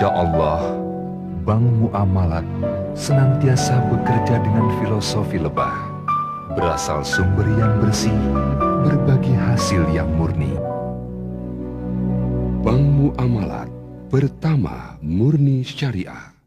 Insya Allah, Bank Muamalat senantiasa bekerja dengan filosofi lebah, berasal sumber yang bersih, berbagi hasil yang murni. Bank Muamalat, pertama murni syariah.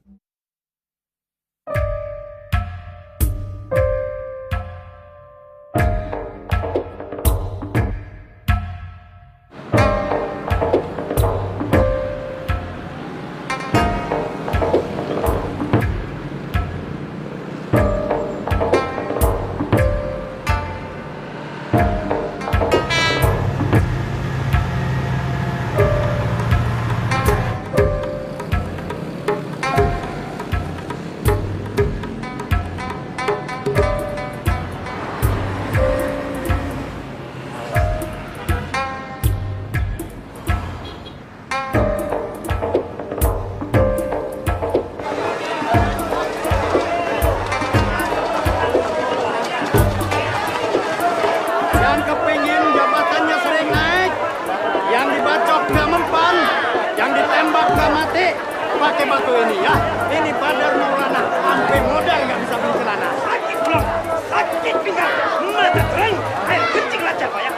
Pakai batu ini ya. Ini Badar Maulana. Sampai modal nggak bisa beli celana. Sakit belum? Sakit pinggang. Mata kering. Ayo kencing lah Pak ya.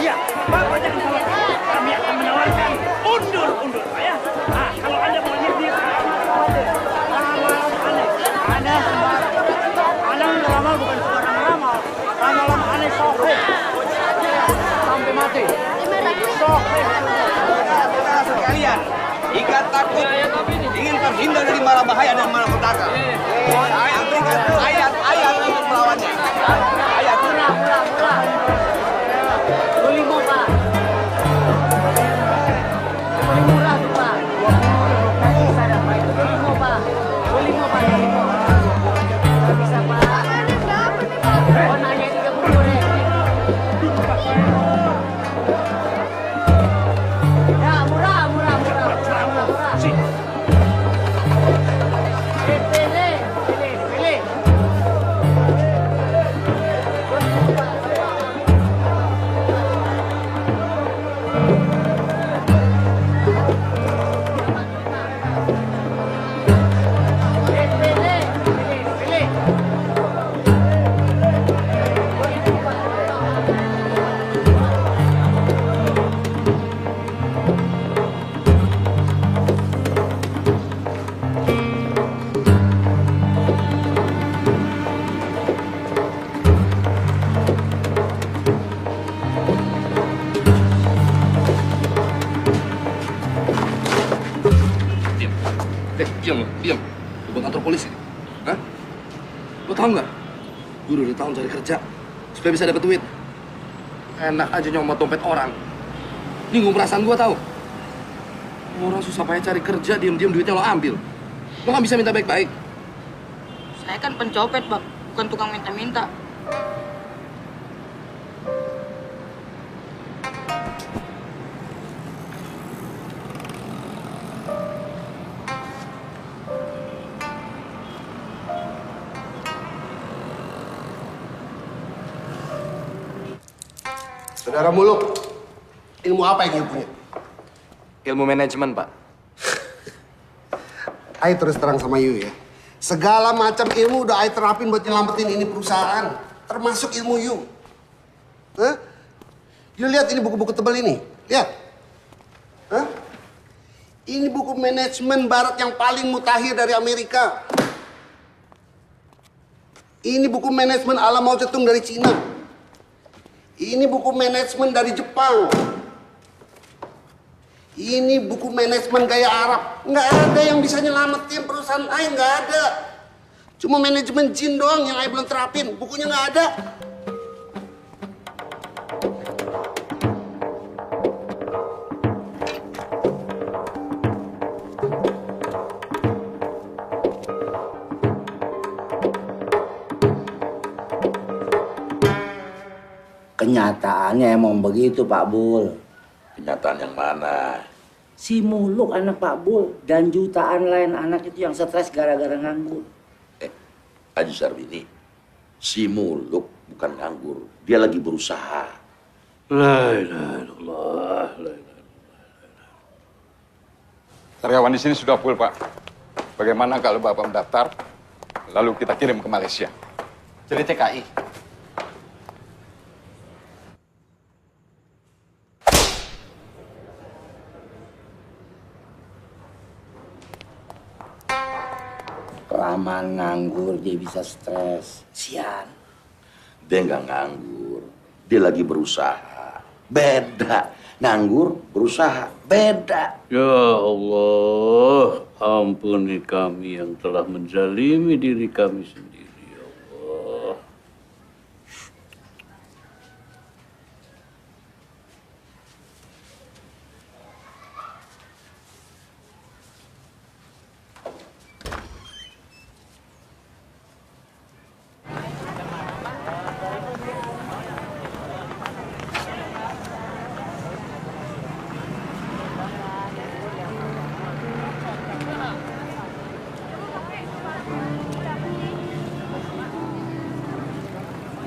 Iya. Bapak jangan khawatir. Kami akan menawarkan undur Pak ya. Nah, kalau Anda mau nyindir, Anda ramal bukan sembarang ramal. Ramalan aneh soheh. Sampai mati. Soheh. Sekalian, jika takut ingin terhindar dari mara bahaya dan mara petaka, saya berikan ayat-ayat untuk melawannya. Ayat. Murah. Beli mau Pak. Beli murah tuh Pak. Bisa dapat. Beli mau Pak. Nggak bisa Pak. Oh nanya 30 deh. Ya murah. Pilih. Diam. Lu buat kantor polisi. Hah? Lu tau nggak? Gue udah tahun cari kerja supaya bisa dapet duit. Enak aja nyomot dompet orang. Nyinggung perasaan gue tau. Orang susah payah cari kerja, diam-diam duitnya lo ambil. Lo nggak bisa minta baik-baik. Saya kan pencopet, Bang. Bukan tukang minta-minta. Saudara Muluk, ilmu apa yang punya? Ilmu manajemen, Pak. Ayo terus terang sama you ya. Segala macam ilmu udah Ayo terapin buat nyelamatin ini perusahaan. Termasuk ilmu you. Hah? You lihat ini buku-buku tebal ini. Lihat. Hah? Ini buku manajemen barat yang paling mutakhir dari Amerika. Ini buku manajemen ala Mao Zedong dari Cina. Ini buku manajemen dari Jepang. Ini buku manajemen gaya Arab. Nggak ada yang bisa nyelamatin perusahaan Ayo, nggak ada. Cuma manajemen jin doang yang Ayo belum terapin. Bukunya nggak ada. Kenyataannya emang begitu, Pak Bul. Kenyataan yang mana? Si Muluk anak Pak Bul dan jutaan lain anak itu yang stres gara-gara nganggur. Haji Sarbini, si Muluk bukan nganggur, dia lagi berusaha. La ilaha illallah, la ilaha illallah. Karyawan di sini sudah full, Pak. Bagaimana kalau Bapak mendaftar, lalu kita kirim ke Malaysia? Jadi TKI. Kelamaan nganggur dia bisa stres. Sian. Dia nggak nganggur, dia lagi berusaha. Beda, nganggur, berusaha, beda. Ya Allah, ampuni kami yang telah menzalimi diri kami sendiri, ya Allah.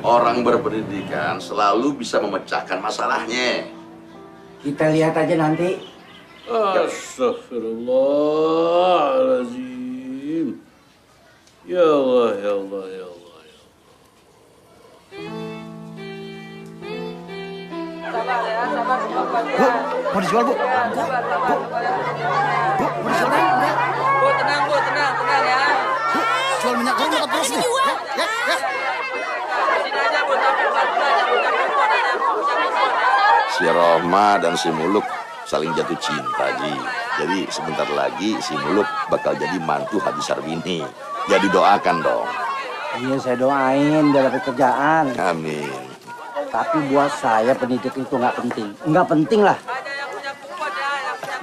Orang berpendidikan selalu bisa memecahkan masalahnya. Kita lihat aja nanti. Astaghfirullahaladzim. Ya Allah, ya Allah, ya Allah, ya Allah. Sabar ya, sabar semua keluarga. Bu, mau dijual, Bu? Sabar, sabar. Bu, mau dijual kan? Bu, tenang ya. Bu, jual minyak goreng dapat terus nih. Ya. Sini aja, Bu, tapi bantu aja, Bu. Si Rohma dan si Muluk saling jatuh cinta, Ji. Jadi sebentar lagi si Muluk bakal jadi mantu Haji Sarbini. Jadi doakan dong. Iya, saya doain dia dapat kerjaan. Amin. Tapi buat saya pendidikan itu nggak penting. Nggak penting lah.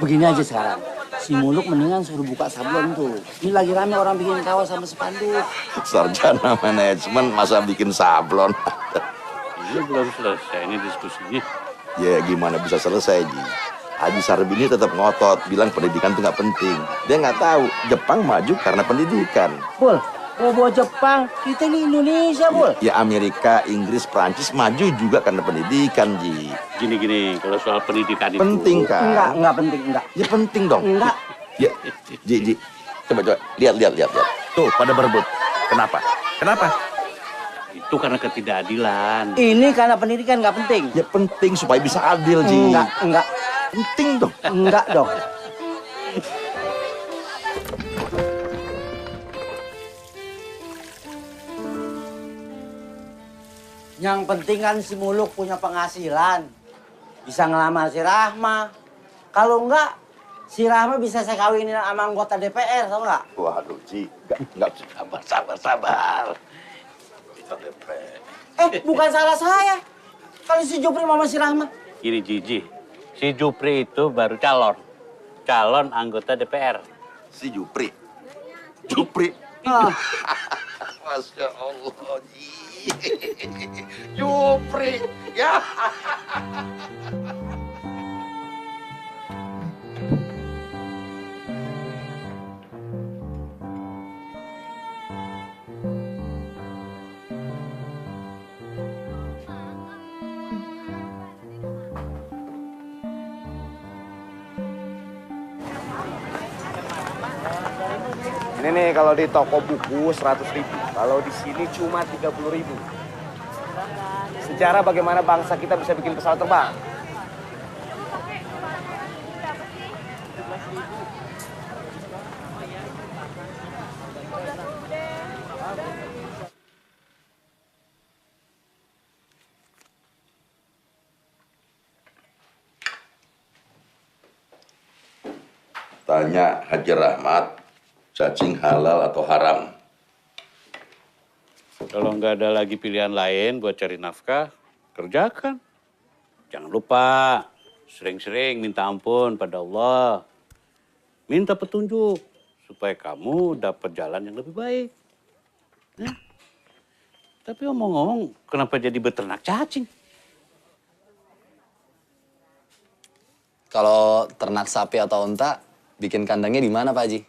Begini aja sekarang. Si Muluk mendingan suruh buka sablon tuh. Ini lagi rame orang bikin kaos sama spanduk. Sarjana manajemen masa bikin sablon. Ini belum selesai ini diskusinya. Ya gimana bisa selesai, Ji? Haji Sarbini tetap ngotot, bilang pendidikan itu nggak penting. Dia nggak tahu Jepang maju karena pendidikan. Bul, bawa Jepang, kita ini Indonesia, Bul. Ya Amerika, Inggris, Prancis maju juga karena pendidikan, Ji. Gini, kalau soal pendidikan itu... Penting kan? Enggak penting, enggak. Ya penting dong. Enggak. Ya, Ji. Coba. Lihat. Tuh, pada berebut. Kenapa? Itu karena ketidakadilan. Ini karena pendidikan nggak penting. Ya penting supaya bisa adil, Ji. Enggak. Penting dong. Enggak dong. Yang penting kan si Muluk punya penghasilan. Bisa ngelamar si Rahma. Kalau enggak, si Rahma bisa saya kawinin sama anggota DPR, tau nggak? Waduh, Ji. Enggak sabar. Kita DPR. Bukan salah saya. Kalau si Jupri mama si Rahma. Gini, Jiji. Si Jupri itu baru calon anggota DPR. Si Jupri. Masya Allah, Ji. Jupri. Ya. Ini nih kalau di toko buku 100.000, kalau di sini cuma 30.000. Sejarah bagaimana bangsa kita bisa bikin pesawat terbang. Tanya Haji Rahmat, cacing halal atau haram? Kalau nggak ada lagi pilihan lain buat cari nafkah, kerjakan. Jangan lupa sering-sering minta ampun pada Allah. Minta petunjuk supaya kamu dapat jalan yang lebih baik. Nah, tapi omong-omong, kenapa jadi beternak cacing? Kalau ternak sapi atau unta, bikin kandangnya di mana, Pak Haji?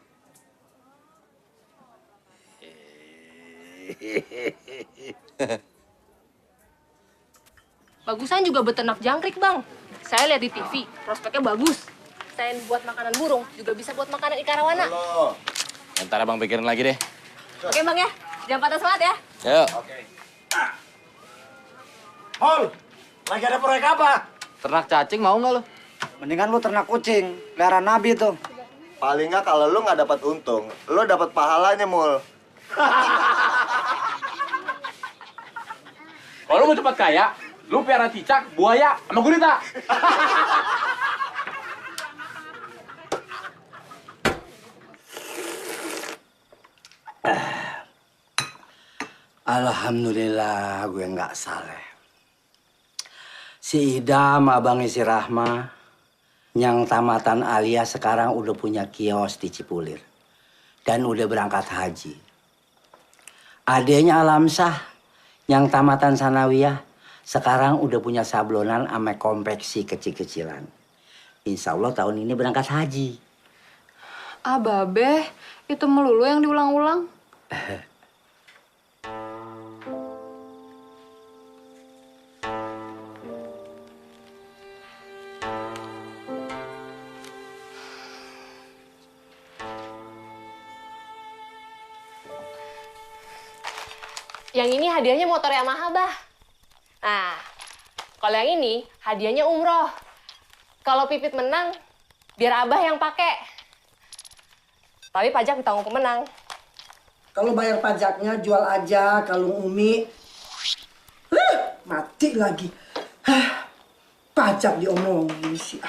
Bagusan juga beternak jangkrik, Bang. Saya lihat di TV, prospeknya bagus. selain buat makanan burung, juga bisa buat makanan ikan arowana. Ntar abang pikirin lagi deh. Oke bang ya, jangan patah semangat ya. Yuk. Oke. Hol, lagi ada proyek apa? Ternak cacing mau nggak lo? Mendingan lu ternak kucing, pelihara nabi tuh. Paling nggak kalau lu nggak dapat untung, lu dapat pahalanya, Mul. Kalau lu mau cepat kaya, lu piara cicak, buaya, sama gurita. Alhamdulillah gue nggak saleh. Si Idam, abangnya si Rahma, yang tamatan Alia sekarang udah punya kios di Cipulir. Dan udah berangkat haji. Adenya Alamsah, yang tamatan Sanawiyah, sekarang udah punya sablonan sama konveksi kecil-kecilan. Insya Allah tahun ini berangkat haji. Ah, Babe, itu melulu yang diulang-ulang. Yang ini hadiahnya motor Yamaha, Bah. Nah, kalau yang ini hadiahnya umroh. Kalau Pipit menang, biar Abah yang pakai. Tapi pajak ditanggung pemenang. Kalau bayar pajaknya jual aja kalung Umi. Mati lagi. Pajak diomongin sih.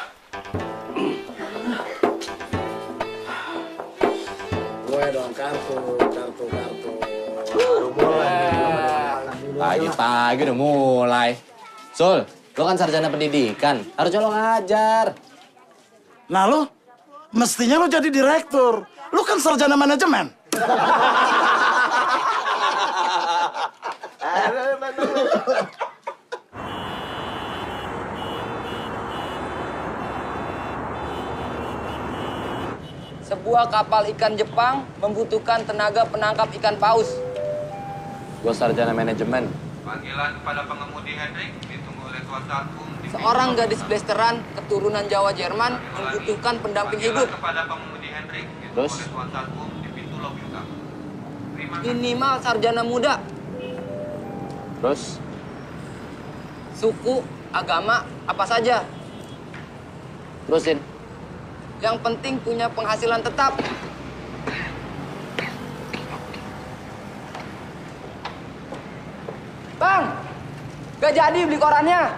Gue dong kartu. Pagi-pagi udah mulai. Sul, lo kan sarjana pendidikan, harusnya lo ngajar. Nah lo, mestinya lo jadi direktur. Lo kan sarjana manajemen. Sebuah kapal ikan Jepang membutuhkan tenaga penangkap ikan paus. Gue sarjana manajemen. Panggilan kepada pengemudi Hendrik ditunggu oleh kuasa hukum. Seorang gadis blasteran keturunan Jawa Jerman membutuhkan pendamping hidup. Kepada pengemudi Hendrik Terus? oleh kuasa hukum di pintu lobi utama. Minimal sarjana muda. Terus? Suku, agama, apa saja. Terusin. Yang penting punya penghasilan tetap. Bang, gak jadi beli korannya.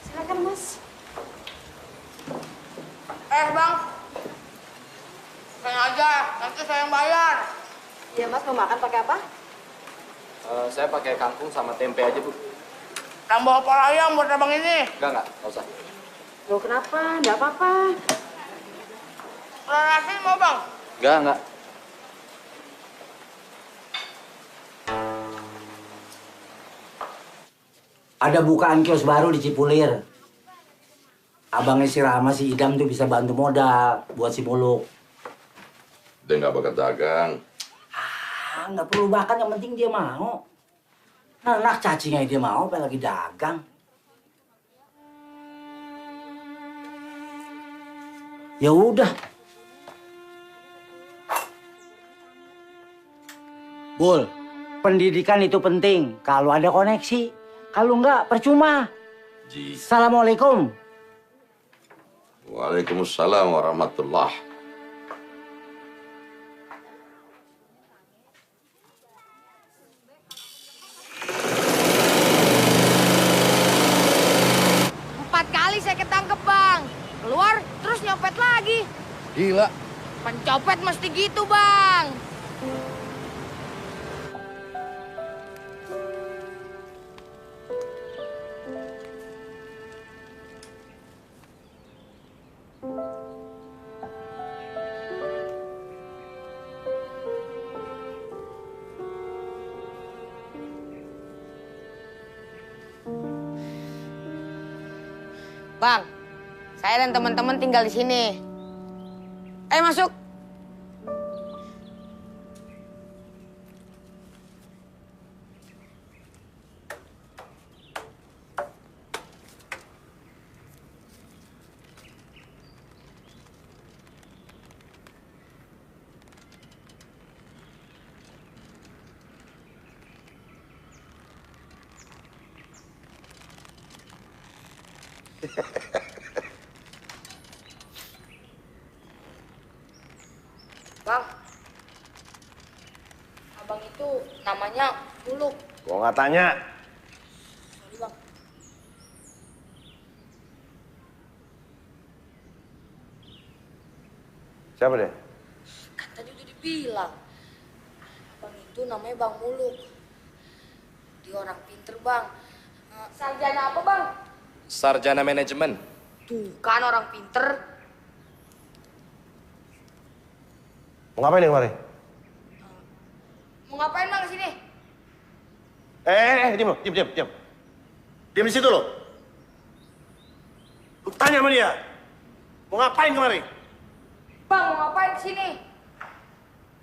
Silakan, Mas. Bang. Sengaja, nanti saya yang bayar. Iya, Mas, mau makan pakai apa? Saya pakai kangkung sama tempe aja, Bu. Tambah opor ayam buat abang ini. Enggak, usah. Loh, kenapa? Nggak apa-apa. Nasi mau, Bang? Enggak. Ada bukaan kios baru di Cipulir. Abangnya si Rahma, si Idam tuh bisa bantu modal buat si Muluk. Dia nggak bakal dagang. Nggak perlu bahkan, yang penting dia mau. Nah, cacingnya dia mau, apalagi dagang. Ya udah. Bul, pendidikan itu penting. Kalau ada koneksi, kalau enggak percuma. Assalamualaikum. Waalaikumsalam warahmatullah. Gila. Pencopet mesti gitu, Bang. Bang, saya dan teman-teman tinggal di sini. Ayo masuk. Bang, abang itu namanya Muluk. Gua nggak tanya. Sorry bang. Siapa deh? Kan tadi udah dibilang. Abang itu namanya Bang Muluk. Dia orang pinter bang. Sarjana apa bang? Sarjana manajemen. Tuh kan orang pinter. Mau ngapain nih kemarin? Mau ngapain bang kesini? Diam lo, diam. Diam di situ lo. Lu tanya sama dia. Mau ngapain kemarin? Bang mau ngapain kesini?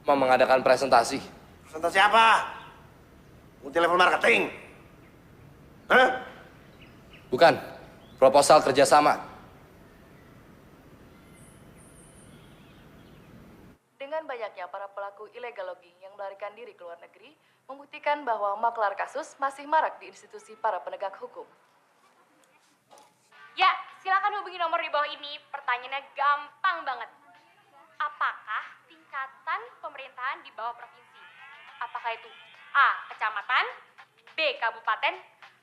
Mau mengadakan presentasi. Presentasi apa? Multi level marketing. Hah? Bukan. Proposal kerjasama. Dengan banyaknya para pelaku illegal logging yang melarikan diri ke luar negeri, membuktikan bahwa maklar kasus masih marak di institusi para penegak hukum. Ya, silakan hubungi nomor di bawah ini. Pertanyaannya gampang banget. Apakah tingkatan pemerintahan di bawah provinsi? Apakah itu A. Kecamatan, B. Kabupaten,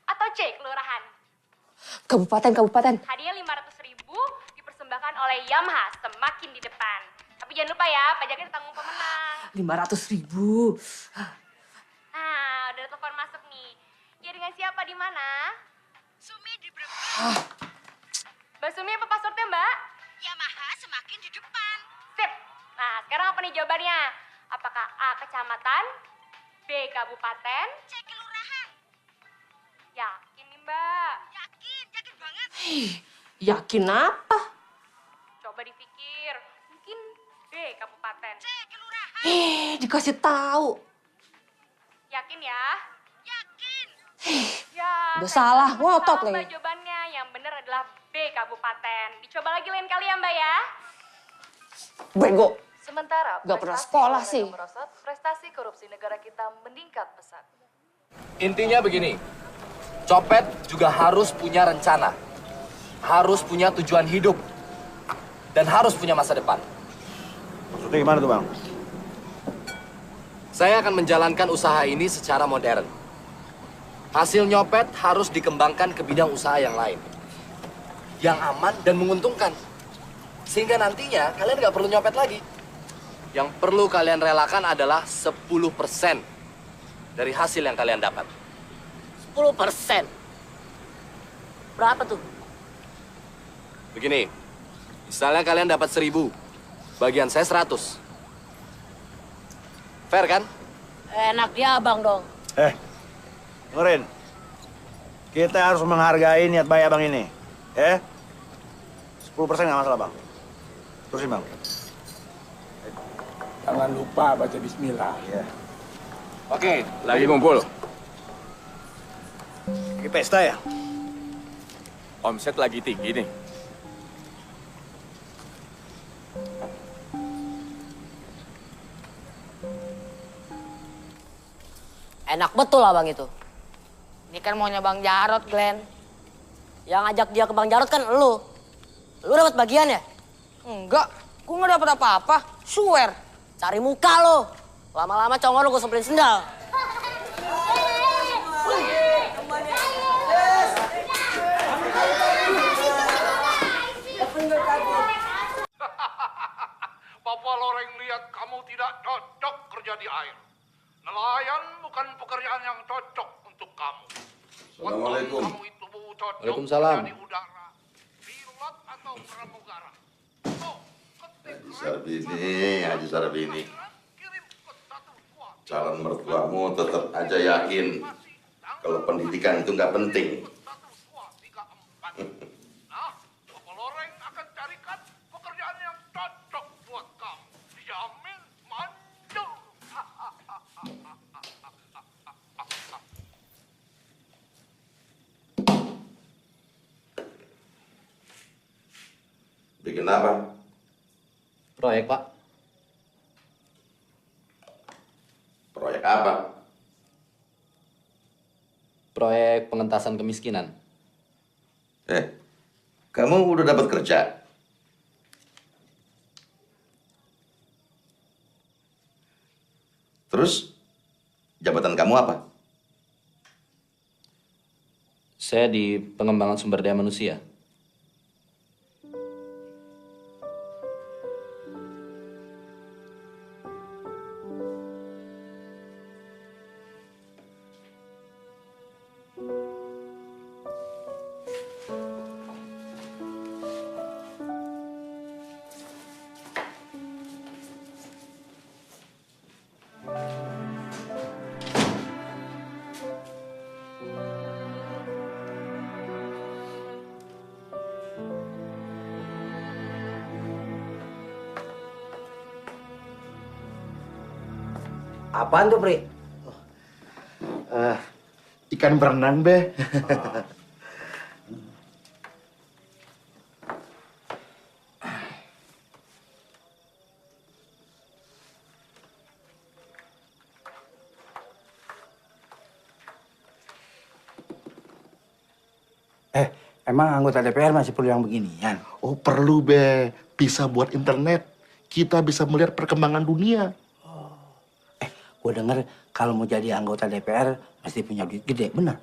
atau C. Kelurahan? Kabupaten. Hadiah 500.000 dipersembahkan oleh Yamaha, semakin di depan. Tapi jangan lupa ya, pajaknya ditanggung pemenang. 500.000. Nah, udah telepon masuk nih. Ya dengan siapa di mana? Sumi di Brebes. Mbak Sumi apa passwordnya Mbak? Yamaha semakin di depan. Sip. Nah, sekarang apa nih jawabannya? Apakah A. Kecamatan, B. Kabupaten, C. Kelurahan? Yakin nih Mbak? Yakin banget. Yakin apa? Coba dipikir. Mungkin B. Kabupaten. C. Kelurahan. Dikasih tahu. Yakin ya? Yakin. Ya. Udah salah, ngotot Mbak lagi. jawabannya. Yang benar adalah B. Kabupaten. Dicoba lagi lain kali ya Mbak ya. Bego. Sementara Gak pernah prestasi sekolah olahraga sih. merosot, prestasi korupsi negara kita meningkat pesat. Intinya begini. Copet juga harus punya rencana. Harus punya tujuan hidup. Dan harus punya masa depan. Maksudnya gimana tuh, Bang? Saya akan menjalankan usaha ini secara modern. Hasil nyopet harus dikembangkan ke bidang usaha yang lain. Yang aman dan menguntungkan. Sehingga nantinya kalian nggak perlu nyopet lagi. Yang perlu kalian relakan adalah 10% dari hasil yang kalian dapat. 10%. Berapa tuh? Begini, misalnya kalian dapat 1.000, bagian saya 100. Fair kan? Enak dia abang dong. Dengerin. Kita harus menghargai niat baik abang ini. 10% nggak masalah, Bang. Terusin, Bang. Jangan lupa baca bismillah. Iya. Oke, lagi ngumpul. Lagi pesta ya? Omset lagi tinggi nih. Enak betul abang itu. Ini kan maunya Bang Jarot, Glenn. Yang ngajak dia ke Bang Jarot kan lu. Lu dapat bagian ya? Enggak, gue nggak dapet apa-apa. Swear. Cari muka lo. Lama-lama congor lu gue semperin sendal. Papa Loreng lihat kamu tidak cocok kerja di air. Nelayan bukan pekerjaan yang cocok untuk kamu. Assalamualaikum. Kamu itu cocok Waalaikumsalam. kerja di udara, pilot atau pramugara. Haji Sarbini. Calon mertuamu tetap aja yakin kalau pendidikan itu nggak penting. Papa Loreng akan carikan pekerjaan yang cocok buat kamu. Dijamin manjur. Bikin apa? Proyek, Pak. Proyek apa? Proyek pengentasan kemiskinan. Kamu udah dapat kerja? Terus, jabatan kamu apa? Saya di pengembangan sumber daya manusia. Apaan tuh, Pri? Ikan berenang, Be. Emang anggota DPR masih perlu yang beginian? Oh, perlu, Be. Bisa buat internet. Kita bisa melihat perkembangan dunia. Gue denger kalau mau jadi anggota DPR mesti punya duit gede, bener?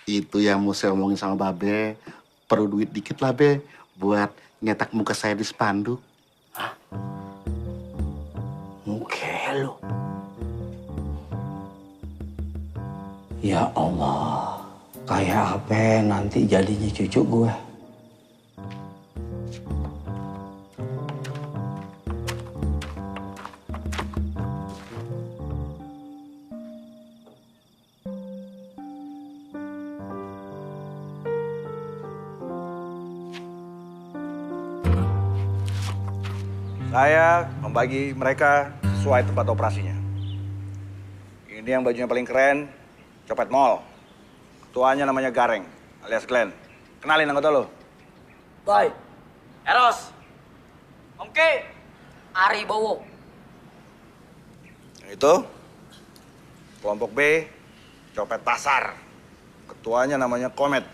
Itu yang mau saya omongin sama Babe. Perlu duit dikit lah, Be. Buat nyetak muka saya di spanduk. Muka lo. Ya Allah. Kayak apa nanti jadinya cucu gue? Saya membagi mereka sesuai tempat operasinya. Ini yang bajunya paling keren, copet mall. Ketuanya namanya Gareng, alias Glenn. Kenalin anggota lo. Boy, Eros, Om Ki, Ari Bowo. Itu kelompok B, copet pasar. Ketuanya namanya Komet.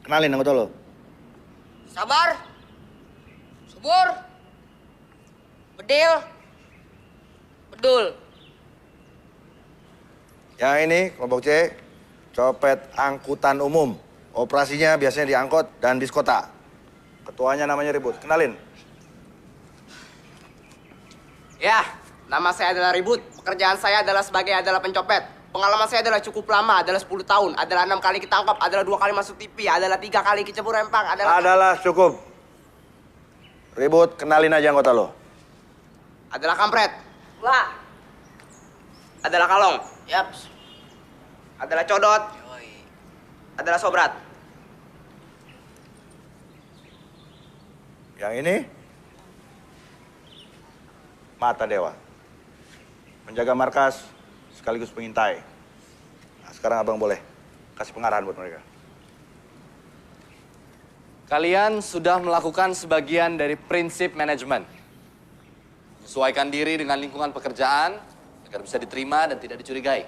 Kenalin anggota lo. Sabar, Subur, Bedil, Bedul. Yang ini kelompok C, copet angkutan umum. Operasinya biasanya di angkot dan bis kota. Ketuanya namanya Ribut. Kenalin. Ya, nama saya adalah Ribut. Pekerjaan saya adalah pencopet. Pengalaman saya adalah cukup lama, adalah 10 tahun. Adalah 6 kali ketangkap, adalah 2 kali masuk TV, adalah 3 kali kecebur rempang, Adalah cukup. Ribut, kenalin aja anggota lo. Adalah kampret. Wah. Adalah kalong. Yaps. Adalah codot. Adalah sobrat. Yang ini Mata Dewa. Menjaga markas sekaligus pengintai. Nah, sekarang abang boleh kasih pengarahan buat mereka. Kalian sudah melakukan sebagian dari prinsip manajemen. Sesuaikan diri dengan lingkungan pekerjaan agar bisa diterima dan tidak dicurigai.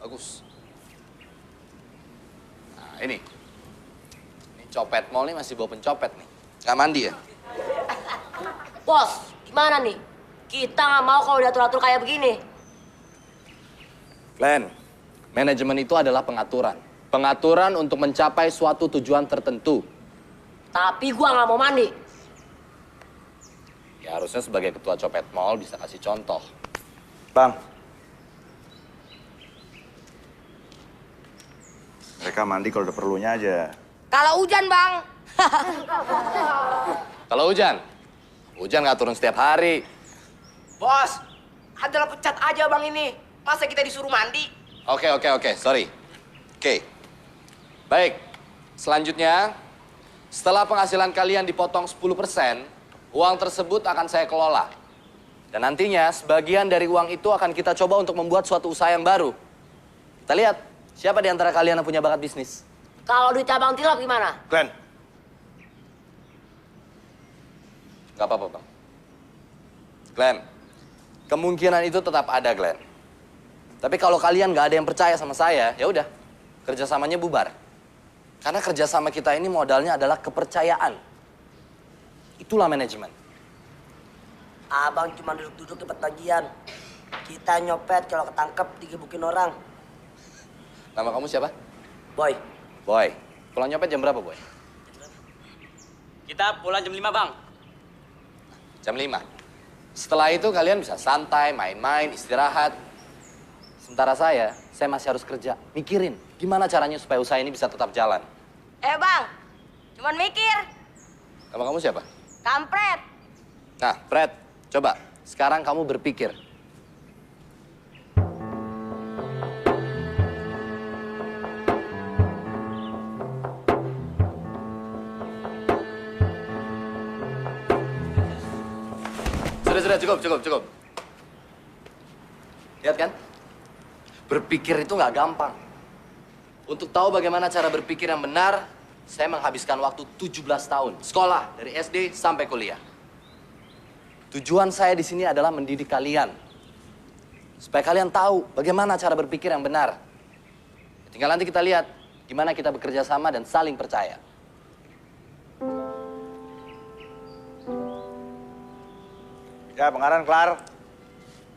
Bagus. Nah, ini copet mall nih masih bawa pencopet nih. Nggak mandi ya? Bos, gimana nih? Kita nggak mau kalau diatur-atur kayak begini. Glenn, manajemen itu adalah pengaturan. Pengaturan untuk mencapai suatu tujuan tertentu. Tapi gua nggak mau mandi. Ya harusnya sebagai ketua copet mall bisa kasih contoh. Bang. Mereka mandi kalau udah perlunya aja. Kalau hujan, Bang. Kalau hujan? Hujan nggak turun setiap hari. Bos, adalah pecat aja bang ini. Masa kita disuruh mandi? Oke, sorry. Oke. Baik, selanjutnya, setelah penghasilan kalian dipotong 10%, uang tersebut akan saya kelola. Dan nantinya, sebagian dari uang itu akan kita coba untuk membuat suatu usaha yang baru. Kita lihat, siapa di antara kalian yang punya bakat bisnis? Kalau duit abang tilap gimana? Glenn. Gak apa-apa, Bang. Glenn, kemungkinan itu tetap ada, Glenn. Tapi kalau kalian nggak ada yang percaya sama saya, ya udah, kerjasamanya bubar. Karena kerjasama kita ini modalnya adalah kepercayaan. Itulah manajemen. Abang cuma duduk-duduk dapat bagian. Kita nyopet kalau ketangkep digebukin orang. Nama kamu siapa? Boy. Boy. Pulang nyopet jam berapa, Boy? Kita pulang jam 5, Bang. Jam 5. Setelah itu kalian bisa santai, main-main, istirahat. Sementara saya masih harus kerja. Mikirin gimana caranya supaya usaha ini bisa tetap jalan. Bang, cuman mikir. Nama kamu siapa? Kampret. Nah, Fred, coba sekarang kamu berpikir. Sudah, cukup. Lihat kan? Berpikir itu nggak gampang. Untuk tahu bagaimana cara berpikir yang benar, saya menghabiskan waktu 17 tahun. Sekolah, dari SD sampai kuliah. Tujuan saya di sini adalah mendidik kalian. Supaya kalian tahu bagaimana cara berpikir yang benar. Tinggal nanti kita lihat gimana kita bekerja sama dan saling percaya. Ya, pengaran kelar.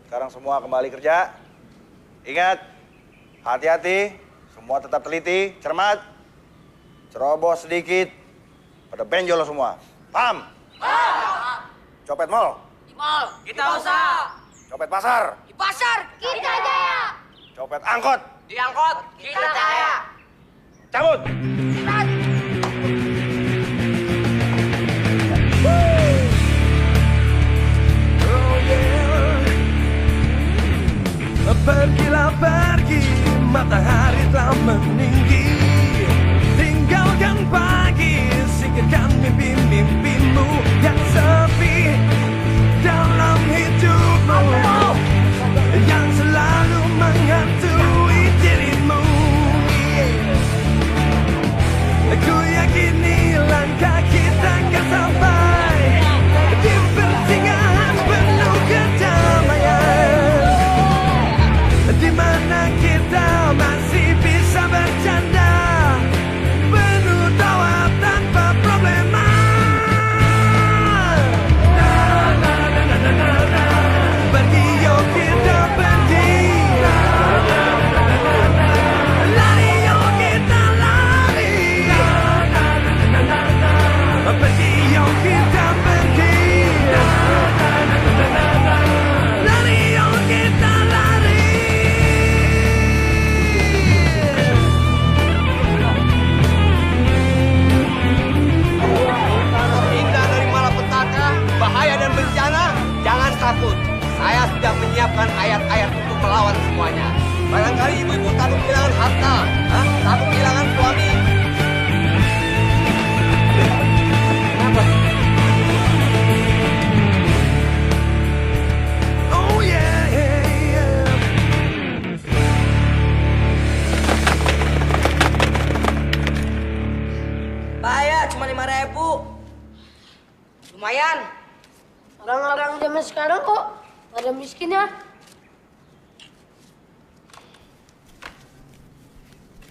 Sekarang semua kembali kerja. Ingat, hati-hati, semua tetap teliti, cermat. Ceroboh sedikit, pada benjol semua. Paham? Copet mall. Di mall. Kita usaha. Copet pasar. Di pasar. Kita jaya. Copet angkot. Di angkot. Kita jaya. Cabut. Pergilah pergi, matahari telah meninggi. Tinggalkan pagi, singkirkan mimpi-mimpimu yang sepi dalam hidupmu, yang selalu menghantui dirimu. Aku yakini langkah kita akan sampai di pertengahan penuh kedamaian, di mana kita masih bisa bercanda penuh tawa tanpa problema. Pergi yuk kita pergi, lari yuk kita lari. Pergi yuk kita pergi, lari yuk kita lari. Terhindar dari malapetaka, bahaya dan bencana, jangan takut. Saya sudah menyiapkan ayat-ayat untuk melawan semuanya. Barangkali ibu-ibu takut kehilangan harta, takut kehilangan suami. Kenapa? Oh yeah, yeah. Bayar cuma 5.000. Lumayan. Orang-orang zaman sekarang kok pada miskin ya?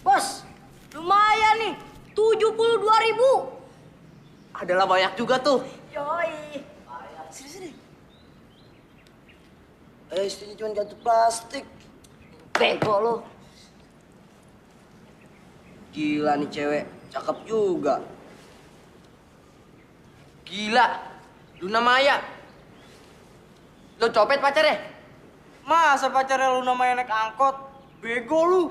Bos, lumayan nih. 72.000. Adalah banyak juga tuh. Yoi. Sini. Istrinya cuma kartu plastik. Bego lo. Gila nih cewek, cakep juga. Gila, Luna Maya. Lo copet pacarnya? Masa pacarnya Luna Maya naik angkot? Bego lu.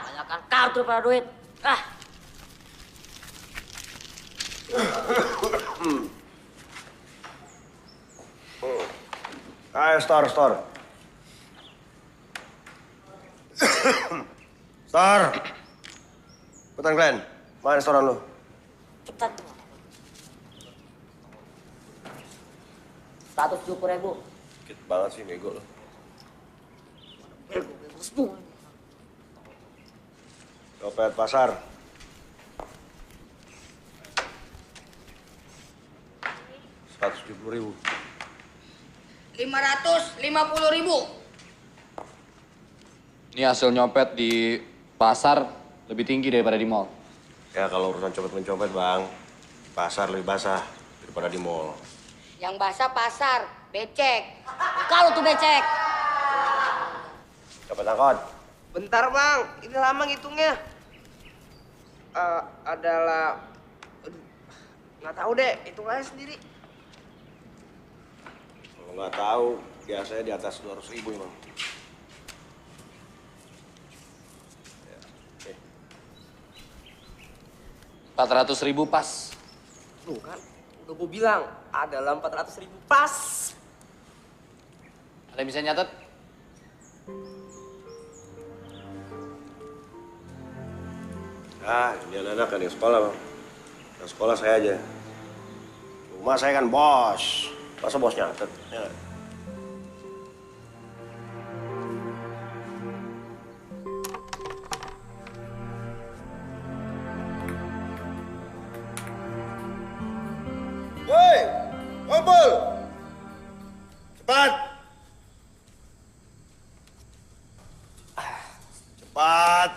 Banyakkan kartu pada duit. Ayo, store. Store. Cepetan, Glenn. Mana restoran lu? Cepetan. 170.000. Dikit banget sih, bego lu. Bego semua. Copet pasar. 170.000. 550.000. Ini hasil nyopet di Pasar lebih tinggi daripada di mall. Ya kalau urusan copet-mencopet, Bang, pasar lebih basah daripada di mall. Yang basah pasar, becek. Kalau tuh becek. Copet angkot. Bentar bang, ini lama ngitungnya. Adalah... Nggak tahu deh, hitung aja sendiri. Kalau nggak tahu, biasanya di atas 200.000 ya, Bang. Ya, oke. 400.000 pas. Tuh kan, udah gue bilang, adalah 400.000 pas. Ada yang bisa nyatet? Ah, ini anak-anak kan yang sekolah, Bang. Yang sekolah saya aja. Rumah saya kan bos. Masa bos nyatet? Ya. Woi, kumpul! Cepat! Cepat!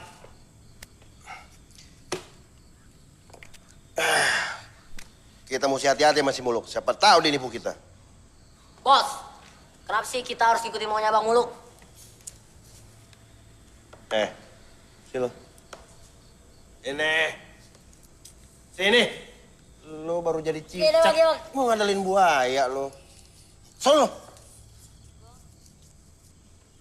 Kita mesti hati-hati masih Muluk. Siapa tahu dia nipu kita. Bos, kenapa sih kita harus ngikutin maunya Bang Muluk? Sini lo. Ini. Sini. Lo baru jadi cicak. Mau ngandelin buaya lo. Sono.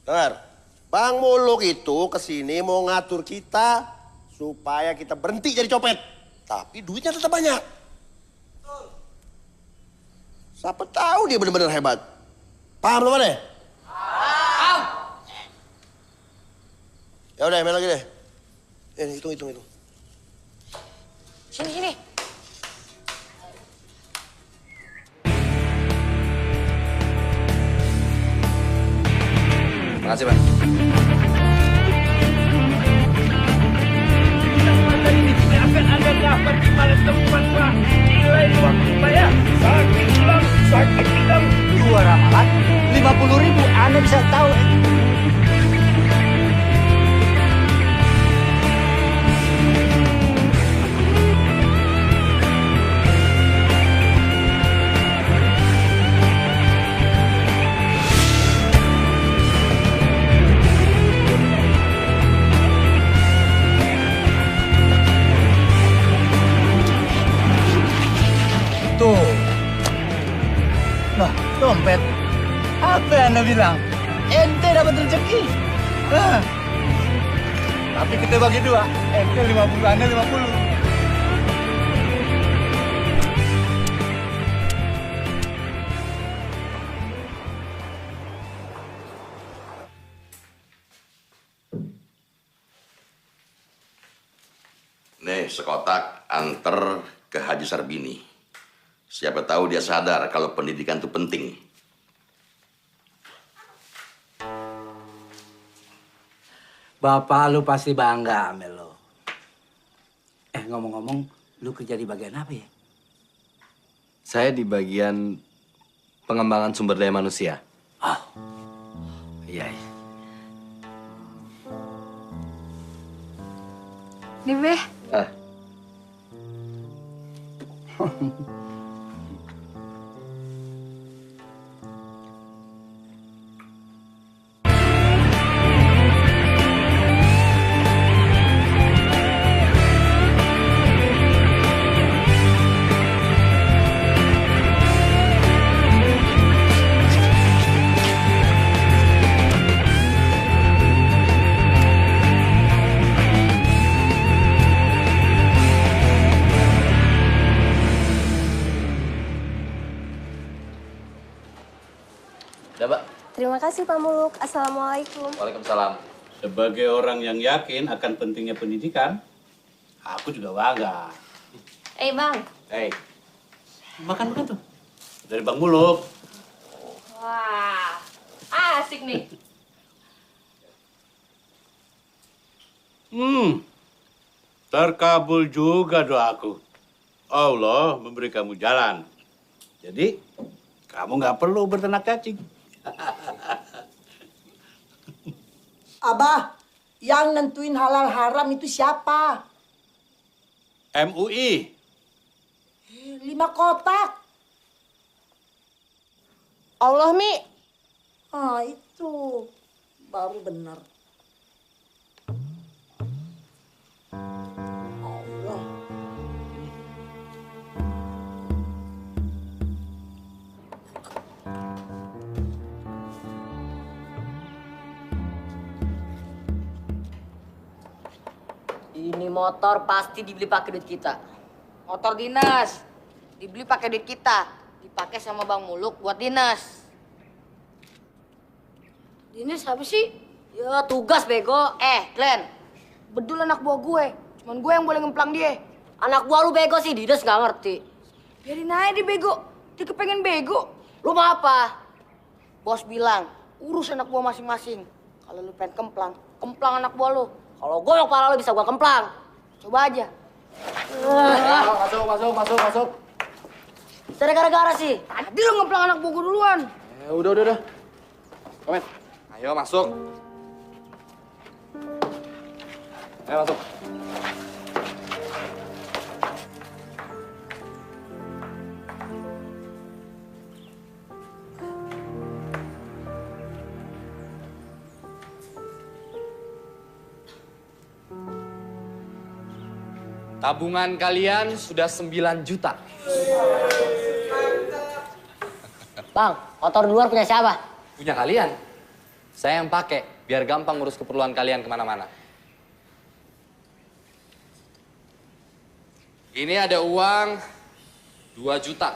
Dengar. Bang Muluk itu kesini mau ngatur kita supaya kita berhenti jadi copet. Tapi duitnya tetap banyak. Siapa tahu dia benar-benar hebat. Paham lo mana? Paham. Ya udah main lagi deh. Hitung. Sini. Makasih, Pak. Akan ada dapat di mana tempat Pak. Nilai waktu bayar. Sakit hilang. 2 ramalan, 50.000. Anda bisa tahu. Tuh. Nah, dompet. Apa yang Anda bilang? Ente dapat rezeki. Nah. Tapi kita bagi 2. Ente 50, Anda 50. Nih, sekotak anter ke Haji Sarbini. Siapa tahu dia sadar kalau pendidikan itu penting. Bapak lu pasti bangga sama lo. Ngomong-ngomong, lu kerja di bagian apa ya? Saya di bagian pengembangan sumber daya manusia. Iya. Nih, Beh. Terima kasih Pak Muluk. Assalamualaikum. Waalaikumsalam. Sebagai orang yang yakin akan pentingnya pendidikan, aku juga bangga. Bang. Makan tuh. Dari Bang Muluk. Wah, asik nih. Terkabul juga doaku. Allah memberi kamu jalan. Jadi, kamu nggak perlu berternak cacing. Abah, Yang nentuin halal haram itu siapa? MUI. 5 kotak. Allah, Mi. Ah, itu. Baru benar. Allah. Ini motor pasti dibeli pakai duit kita. Motor dinas. Dibeli pakai duit kita. Dipakai sama Bang Muluk buat dinas. Dinas apa sih? Ya tugas bego. Glenn. Bedul anak buah gue. Cuman gue yang boleh ngemplang dia. Anak buah lu bego sih, dinas nggak ngerti. Biarin aja dia bego. Dia kepengen bego. Lu mau apa? Bos bilang, urus anak buah masing-masing. Kalau lu pengen kemplang, kemplang anak buah lu. Kalau gue kepala lu bisa gua kemplang. Coba aja. Masuk. Saya gara-gara sih. Tadi lu ngemplang anak buah gua duluan. Udah. Komen. Ayo masuk. Ayo masuk. Tabungan kalian sudah 9 juta. Bang, motor di luar punya siapa? Punya kalian. Saya yang pakai, biar gampang ngurus keperluan kalian kemana-mana. Ini ada uang 2 juta.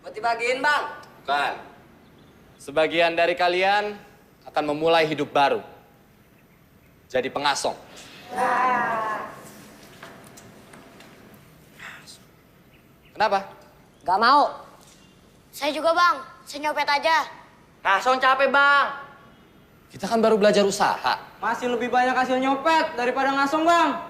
Buat dibagiin, Bang. Bukan. Sebagian dari kalian akan memulai hidup baru. Jadi pengasong. Kenapa? Gak mau. Saya juga, Bang. Saya nyopet aja. Ngasong capek, Bang. Kita kan baru belajar usaha. Masih lebih banyak hasil nyopet daripada ngasong, Bang.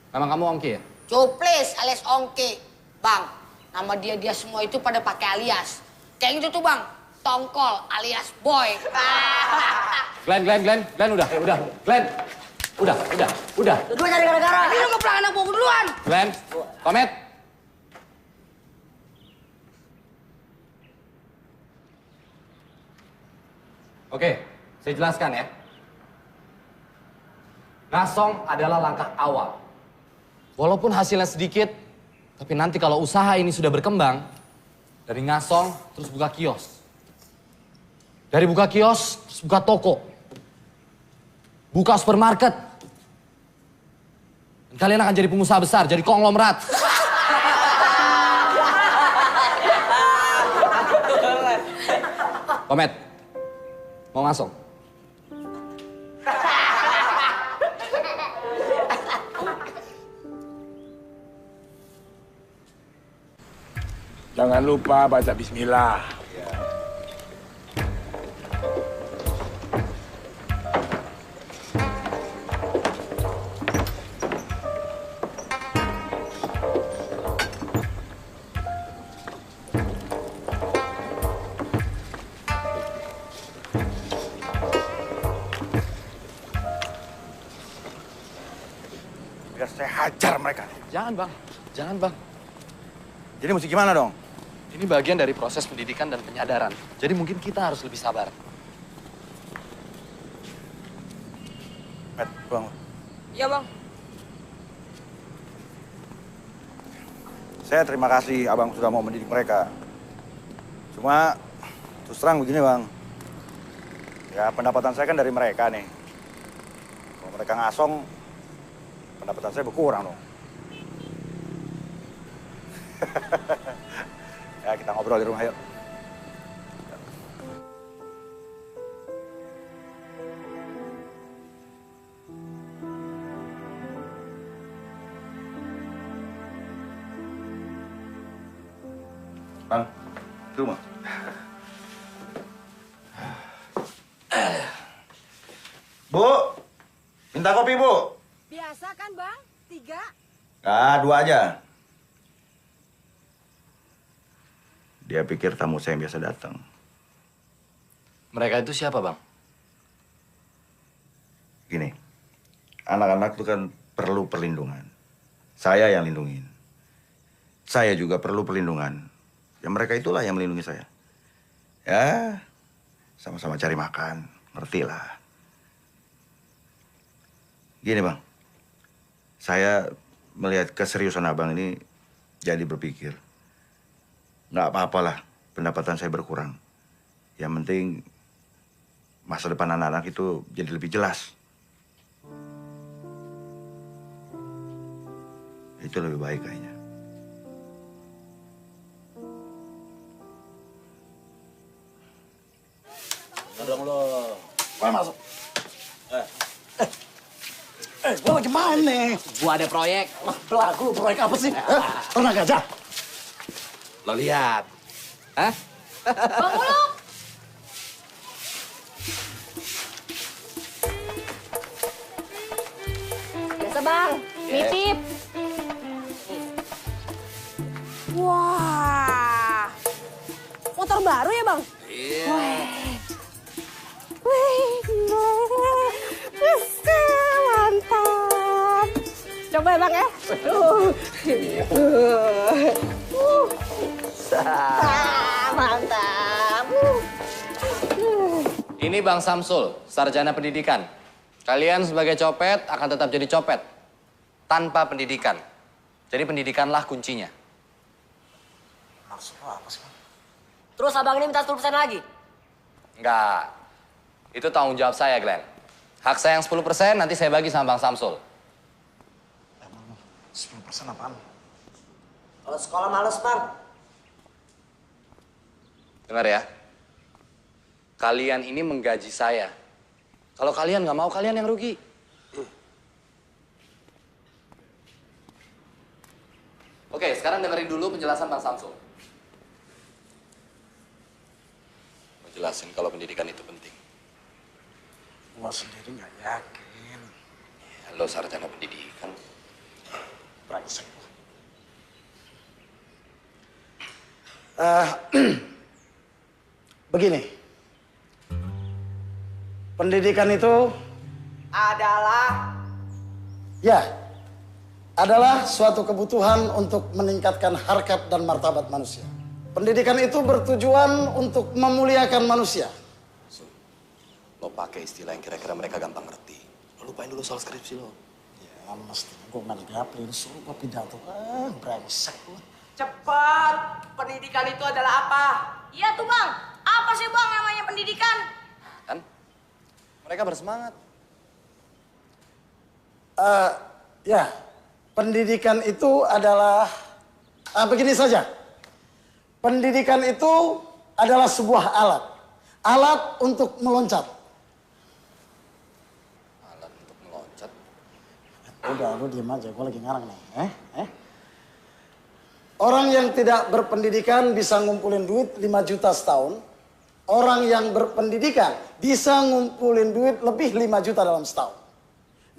Memang kamu ongki ya? Cuplis alias Ongki. Bang, nama dia semua itu pada pakai alias. Kayak gitu tuh, Bang. Tongkol alias Boy. Glenn, udah. Glenn, udah. Dua cari gara-gara. Ini lu ngeplang anak gua duluan. Glenn, Komet. Oke, saya jelaskan ya. Ngasong adalah langkah awal. Walaupun hasilnya sedikit, tapi nanti kalau usaha ini sudah berkembang, dari ngasong terus buka kios. Dari buka kios, terus buka toko. Buka supermarket. Dan kalian akan jadi pengusaha besar, jadi konglomerat. Komet, mau ngasong? Jangan lupa baca bismillah. Biar saya hajar mereka. Jangan bang. Jadi mesti gimana dong? Ini bagian dari proses pendidikan dan penyadaran. Jadi mungkin kita harus lebih sabar. Bang. Iya, Bang. Saya terima kasih abang sudah mau mendidik mereka. Cuma terus terang begini bang. Ya pendapatan saya kan dari mereka nih. Kalau mereka ngasong, pendapatan saya berkurang dong. Ya kita ngobrol di rumah yuk. Bang, di rumah. Bu, minta kopi bu. Biasa kan bang? 3? Ah, 2 aja. Dia pikir tamu saya yang biasa datang. Mereka itu siapa, Bang? Gini, anak-anak itu kan perlu perlindungan. Saya yang lindungin. Saya juga perlu perlindungan. Ya mereka itulah yang melindungi saya. Ya, sama-sama cari makan, ngerti lah. Gini Bang, saya melihat keseriusan Abang ini jadi berpikir. Nggak apa-apalah pendapatan saya berkurang. Yang penting masa depan anak-anak itu jadi lebih jelas. Itu lebih baik kayaknya. Dong lo. Mana masuk? Gua lagi main nih. Gua ada proyek. Pelaku proyek apa sih? Pernah gajah? Lo lihat. Hah? Bang Muluk! Biasa bang, nitip. Wah, motor baru ya bang? Iya. Mantap. Coba ya bang ya. Mantap. Ini Bang Samsul, sarjana pendidikan. Kalian sebagai copet akan tetap jadi copet. Tanpa pendidikan. Jadi pendidikanlah kuncinya. Maksud apa sih? Terus abang ini minta 10% lagi? Enggak. Itu tanggung jawab saya, Glenn. Hak saya yang 10% nanti saya bagi sama Bang Samsul. 10% apaan? Kalau sekolah males, Bang. Dengar ya. Kalian ini menggaji saya. Kalau kalian nggak mau, kalian yang rugi. Oke, sekarang dengerin dulu penjelasan Bang Samsul. Mau jelasin kalau pendidikan itu penting. Gua sendiri nggak yakin. Ya, lo sarjana pendidikan. Brengsek. Begini. Pendidikan itu adalah suatu kebutuhan untuk meningkatkan harkat dan martabat manusia. Pendidikan itu bertujuan untuk memuliakan manusia. Lo pakai istilah yang kira-kira mereka gampang ngerti. Lo lupain dulu soal skripsi lo. Ya mestinya gue main gaplin, suruh gue pidato. Brengsek lu. Cepat! Pendidikan itu adalah apa? Iya tuh bang, apa sih bang namanya pendidikan? Kan? Mereka bersemangat. Ya, pendidikan itu adalah begini saja. Pendidikan itu adalah sebuah alat. Alat untuk meloncat. Alat untuk meloncat? Udah, lu diem aja. Gue lagi ngarang nih. Orang yang tidak berpendidikan bisa ngumpulin duit 5 juta setahun. Orang yang berpendidikan bisa ngumpulin duit lebih 5 juta dalam setahun.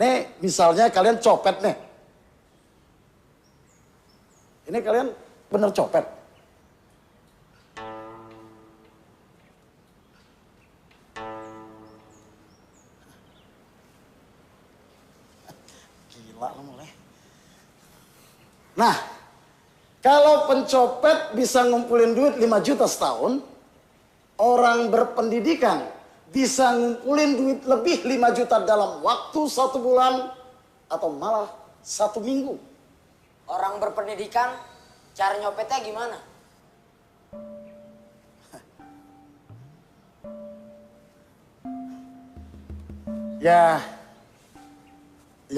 Nih, misalnya kalian copet nih. Ini kalian bener copet. Gila lu mulai. Nah, kalau pencopet bisa ngumpulin duit 5 juta setahun, orang berpendidikan bisa ngumpulin duit lebih 5 juta dalam waktu 1 bulan atau malah 1 minggu. Orang berpendidikan, cara nyopetnya gimana? Ya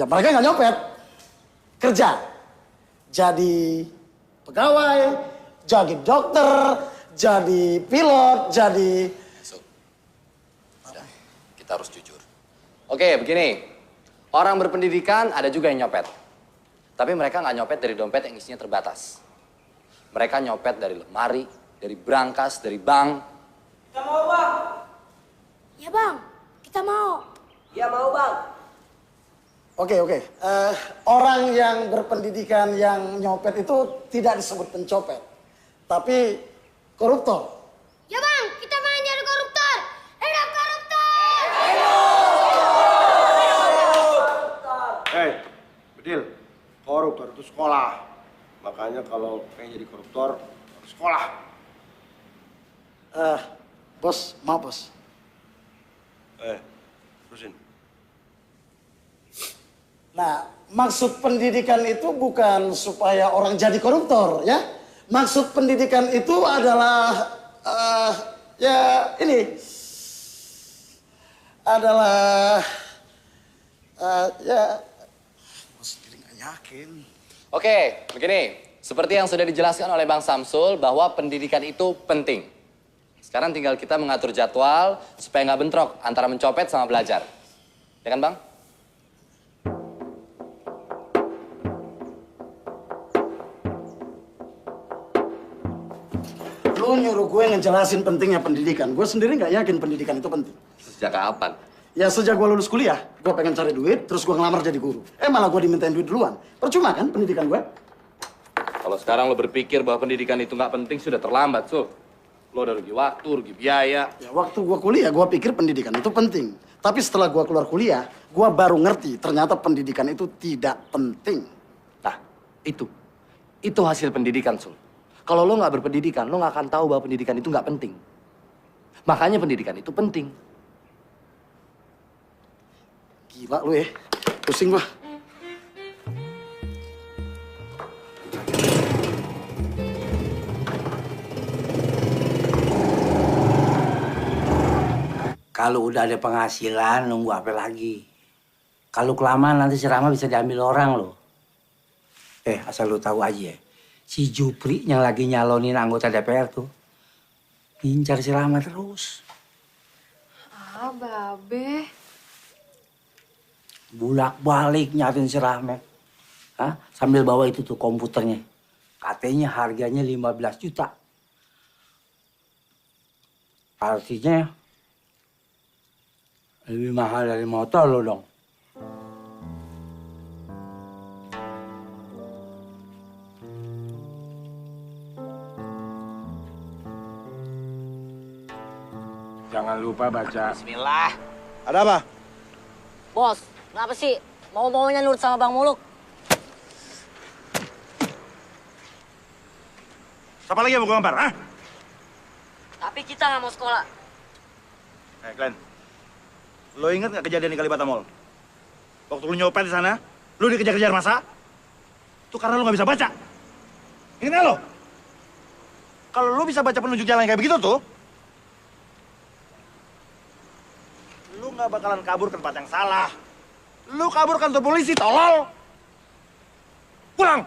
mereka nggak nyopet, kerja. Jadi pegawai, jadi dokter, jadi pilot, jadi... Kita harus jujur. Oke, begini. Orang berpendidikan ada juga yang nyopet. Tapi mereka nggak nyopet dari dompet yang isinya terbatas. Mereka nyopet dari lemari, dari brankas, dari bank. Kita mau bang. Ya bang, kita mau. Ya mau bang. Oke. Orang yang berpendidikan yang nyopet itu tidak disebut pencopet. Tapi koruptor. Ya bang, kita main jadi koruptor. Hidup koruptor! Hei, Bedil, koruptor itu sekolah. Makanya kalau pengen jadi koruptor, harus sekolah. Bos, maaf bos. Terusin. Nah, maksud pendidikan itu bukan supaya orang jadi koruptor, ya. Maksud pendidikan itu adalah, ya ini. Adalah, ya. Bos sendiri nggak yakin. Oke, begini. Seperti yang sudah dijelaskan oleh Bang Samsul bahwa pendidikan itu penting. Sekarang tinggal kita mengatur jadwal supaya nggak bentrok antara mencopet sama belajar. Ya kan, Bang? Lu nyuruh gue ngejelasin pentingnya pendidikan. Gue sendiri nggak yakin pendidikan itu penting. Sejak kapan? Ya sejak gue lulus kuliah, gue pengen cari duit, terus gue ngelamar jadi guru. Malah gue dimintain duit duluan. Percuma kan pendidikan gue? Kalau sekarang lo berpikir bahwa pendidikan itu nggak penting, sudah terlambat, Sul. Lo udah rugi waktu, rugi biaya. Ya waktu gue kuliah, gue pikir pendidikan itu penting. Tapi setelah gue keluar kuliah, gue baru ngerti ternyata pendidikan itu tidak penting. Nah, itu hasil pendidikan, Sul. Kalau lo nggak berpendidikan, lo nggak akan tahu bahwa pendidikan itu nggak penting. Makanya pendidikan itu penting. Gila lu ya, pusing gua. Kalau udah ada penghasilan, nunggu apa lagi? Kalau kelamaan nanti si Rahma bisa diambil orang loh. Asal lu tahu aja ya. Si Jupri yang lagi nyalonin anggota DPR tuh, ngincar si Rahma terus. Babe. Bulak-balik nyariin si Rahmat. Sambil bawa itu tuh komputernya. Katanya harganya 15 juta. Artinya lebih mahal dari motor lo dong. Jangan lupa baca. Bismillah. Ada apa? Bos, kenapa sih mau-maunya nurut sama Bang Muluk? Siapa lagi yang mau gue ngampar, ah? Tapi kita nggak mau sekolah. Glenn. Lo inget nggak kejadian di Kalibata Mall? Waktu lu nyopet di sana, lu dikejar-kejar masa? Itu karena lu nggak bisa baca. Ingat nggak lo? Kalau lu bisa baca penunjuk jalan kayak begitu tuh, lu nggak bakalan kabur ke tempat yang salah. Lu kabur kantor polisi, tolol. Pulang.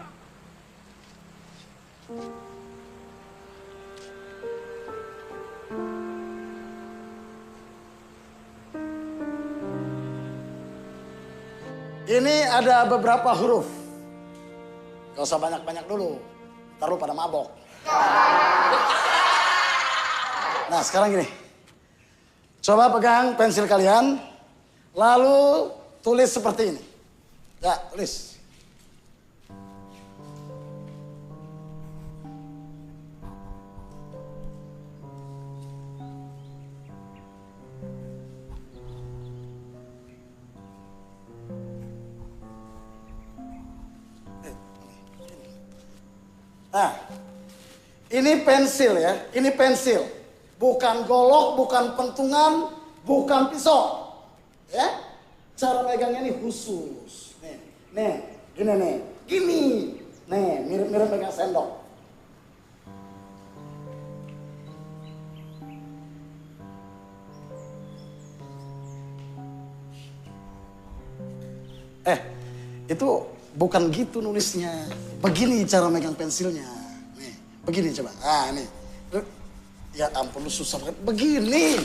Ini ada beberapa huruf. Gak usah banyak-banyak dulu. Ntar lu pada mabok. Nah, sekarang gini. Coba pegang pensil kalian. Lalu tulis seperti ini. Ya, tulis. Nah, ini pensil ya, ini pensil. Bukan golok, bukan pentungan, bukan pisau. Ya, cara megangnya ini khusus. Nih, gini nih, gini. Nih, mirip-mirip megang sendok. Itu bukan gitu nulisnya. Begini cara megang pensilnya. Nih, begini coba. Ah, nih. Ya ampun, lu susah banget. Begini.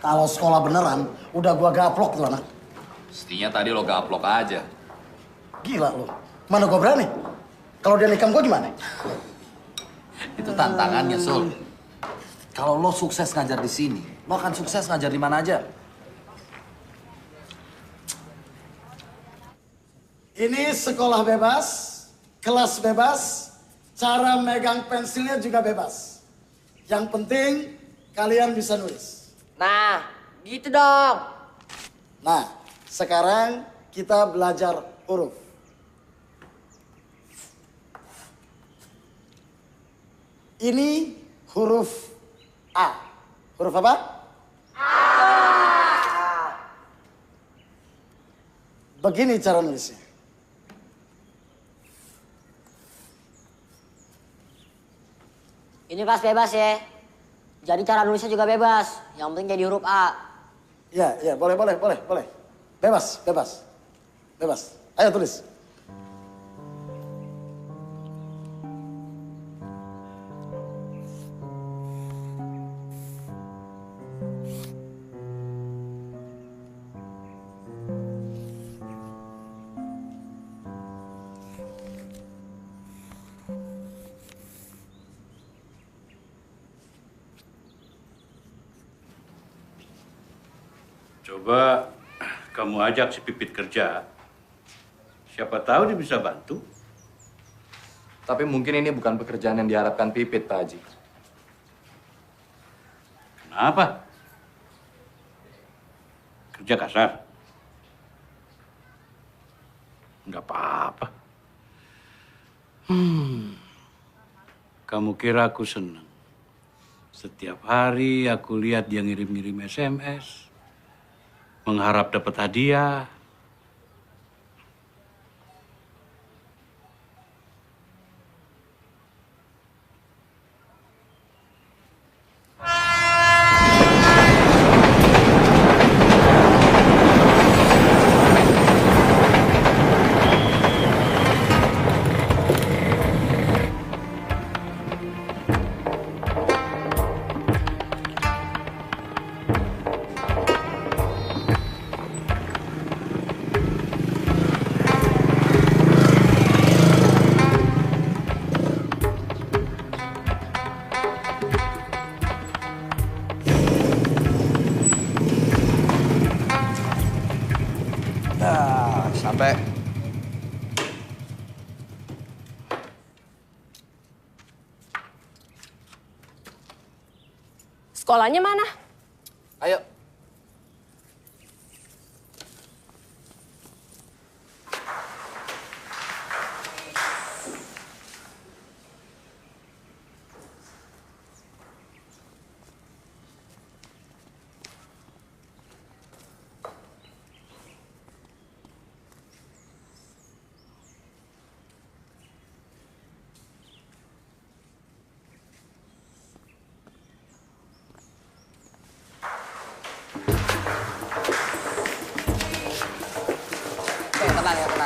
Kalau sekolah beneran, udah gua gaplok tuh anak. Mestinya tadi lo gaplok aja. Gila lu. Mana gua berani? Kalau dia nikam gua gimana? Itu tantangannya, Sul. Kalau lo sukses ngajar di sini, Lo akan sukses ngajar di mana aja. Ini sekolah bebas, kelas bebas, cara megang pensilnya juga bebas. Yang penting kalian bisa nulis. Nah, gitu dong. Nah, sekarang kita belajar huruf. Ini huruf A. Huruf apa? A. Begini cara nulisnya. Ini kelas bebas ya. Jadi cara nulisnya juga bebas. Yang penting jadi huruf A. Ya, boleh. Bebas. Ayo tulis. Coba kamu ajak si Pipit kerja. Siapa tahu dia bisa bantu. Tapi mungkin ini bukan pekerjaan yang diharapkan Pipit, Pak Haji. Kenapa? Kerja kasar? Enggak apa-apa. Kamu kira aku senang? Setiap hari aku lihat dia ngirim-ngirim SMS. Mengharap dapat hadiah. Sampai. Sekolahnya mana? Ayo.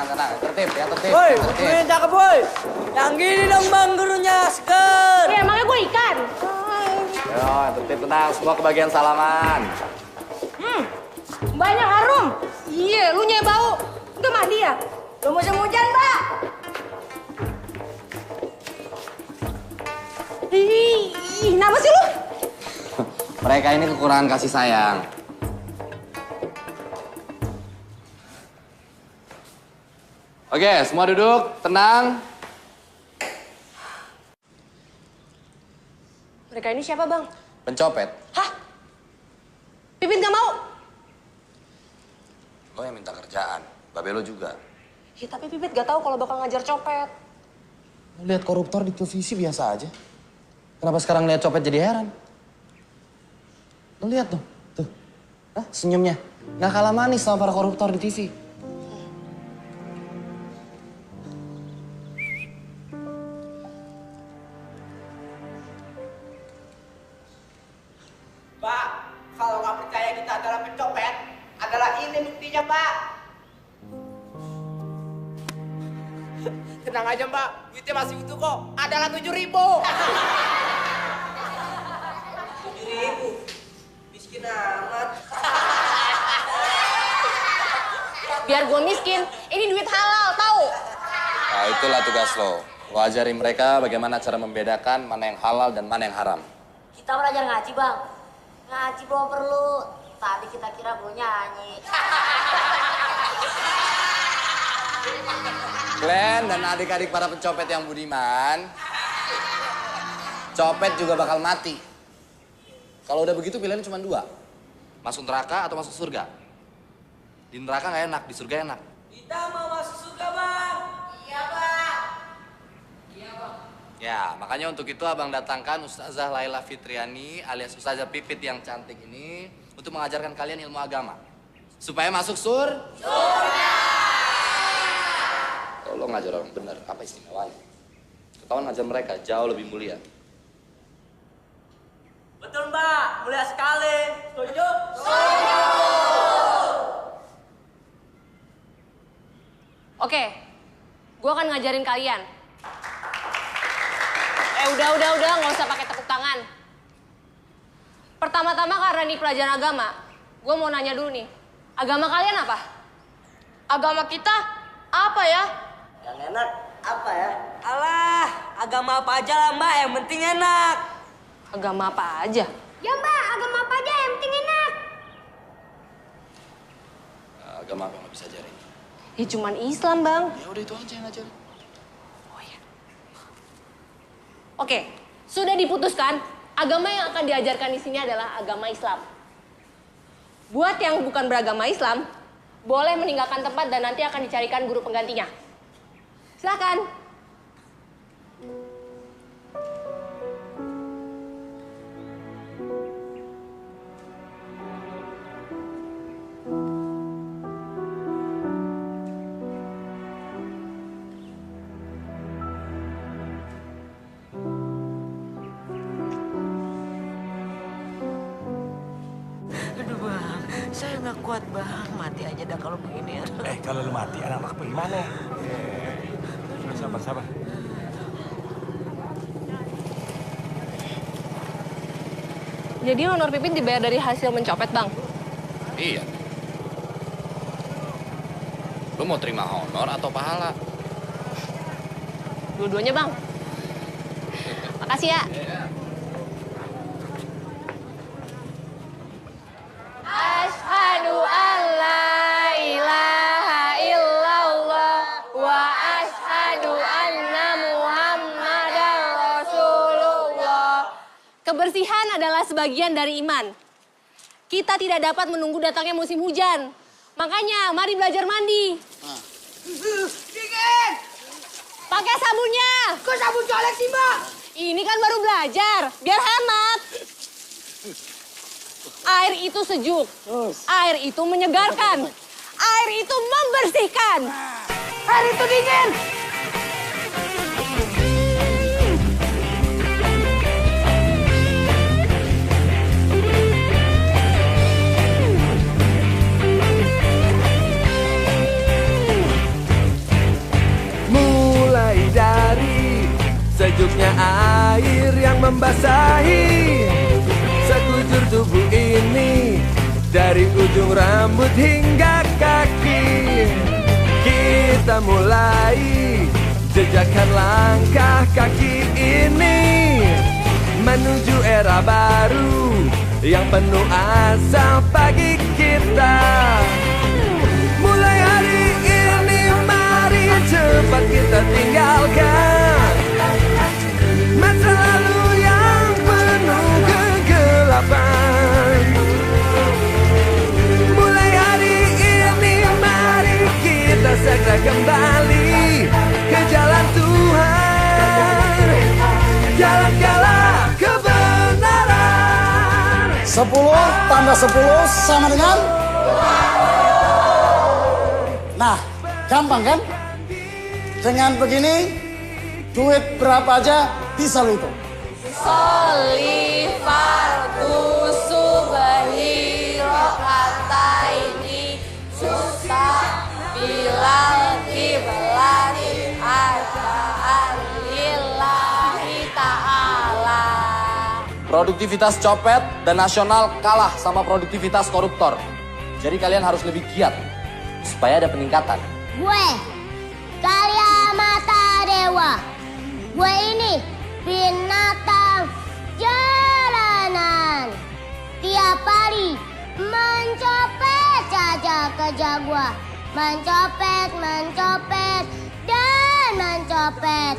Tenang. Tertib. Woi, gurunya cakep, woi. Yang gini dong, Bang, gurunya. Seger. Ya, emangnya gue ikan. Yo, tertib, tenang. Semua kebagian salaman. Banyak harum. Iya, lu nyai bau. Udah mandi ya? Lu musim hujan, Mbak. Ih, kenapa sih lu? Mereka ini kekurangan kasih sayang. Oke, semua duduk, tenang. Mereka ini siapa, Bang? Pencopet. Hah? Pipit gak mau? Lo yang minta kerjaan, babe lo juga. Ya, tapi Pipit gak tahu kalau bakal ngajar copet. Lo lihat koruptor di televisi biasa aja. Kenapa sekarang lihat copet jadi heran? Lo lihat tuh. Hah, senyumnya. Nggak kalah manis sama para koruptor di TV. Pak, kalau nggak percaya kita adalah pencopet, adalah ini buktinya, Pak. Tenang aja, Mbak. Duitnya masih utuh kok. Adalah 7.000. 7.000? Miskin amat. Biar gue miskin, ini duit halal, tahu? Nah, itulah tugas lo. Lo ajarin mereka bagaimana cara membedakan mana yang halal dan mana yang haram. Kita belajar ngaji, Bang. Ngaji bawa perlu. Tadi kita kira mau nyanyi. Glenn dan adik-adik para pencopet yang budiman, copet juga bakal mati. Kalau udah begitu pilihannya cuma dua. Masuk neraka atau masuk surga. Di neraka nggak enak, di surga enak. Kita mau masuk surga, Bang. Iya, Bang. Iya, Bang. Ya, makanya untuk itu abang datangkan Ustazah Laila Fitriani alias Ustazah Pipit yang cantik ini untuk mengajarkan kalian ilmu agama. Supaya masuk surga. Kalau lo ngajar orang bener, apa istimewanya? Ketahuan ngajar mereka jauh lebih mulia. Betul, Mbak. Mulia sekali. Setuju? Oke, gue akan ngajarin kalian. Udah, nggak usah pakai tepuk tangan. Pertama-tama karena ini pelajaran agama, gue mau nanya dulu nih. Agama kalian apa? Agama kita apa ya? Yang enak apa ya? Alah, agama apa aja lah, Mbak. Yang penting enak. Agama apa aja? Ya Mbak, agama apa aja yang penting enak. Agama apa yang nggak bisa ajarin? Ya cuman Islam, Bang. Ya udah itu aja yang ngajarin. Oke, sudah diputuskan. Agama yang akan diajarkan di sini adalah agama Islam. Buat yang bukan beragama Islam, boleh meninggalkan tempat dan nanti akan dicarikan guru penggantinya. Silakan. Aduh, Bang. Saya nggak kuat, Bang. Mati aja dah kalau begini ya. Kalau lu mati, anak-anak bagaimana? Sabar. Jadi honor Pipit dibayar dari hasil mencopet, Bang? Iya. Lu mau terima honor atau pahala? Dua-duanya, Bang. Makasih ya. Asyhadu an la ilaha illallah wa asyhadu anna Muhammadar Rasulullah. Kebersihan adalah sebagian dari iman. Kita tidak dapat menunggu datangnya musim hujan. Makanya, mari belajar mandi. Dingin! Pakai sabunnya. Kok sabun colek sih, Mbak? Ini kan baru belajar, biar hemat. Air itu sejuk, air itu menyegarkan, air itu membersihkan. Air itu dingin. Mulai dari sejuknya air yang membasahi sekujur tubuh ini, dari ujung rambut hingga kaki. Kita mulai jejakkan langkah kaki ini menuju era baru yang penuh asa bagi kita. Mulai hari ini mari cepat kita tinggalkan masa lalu yang penuh kegelapan. Mulai hari ini mari kita segera kembali ke jalan Tuhan. Jalan-jalan kebenaran. 10 tambah 10 sama dengan? Nah, gampang kan? Dengan begini, duit berapa aja bisa lu hitung. Sholli fardu subahi rokaataini susah bilal kiblati asya'an lillahi ta'ala. Produktivitas copet dan nasional kalah sama produktivitas koruptor. Jadi kalian harus lebih giat supaya ada peningkatan. Gue, Karya Mata Dewa. Gue ini binatang jalanan. Tiap hari mencopet saja kerja gua. Mencopet, mencopet, dan mencopet.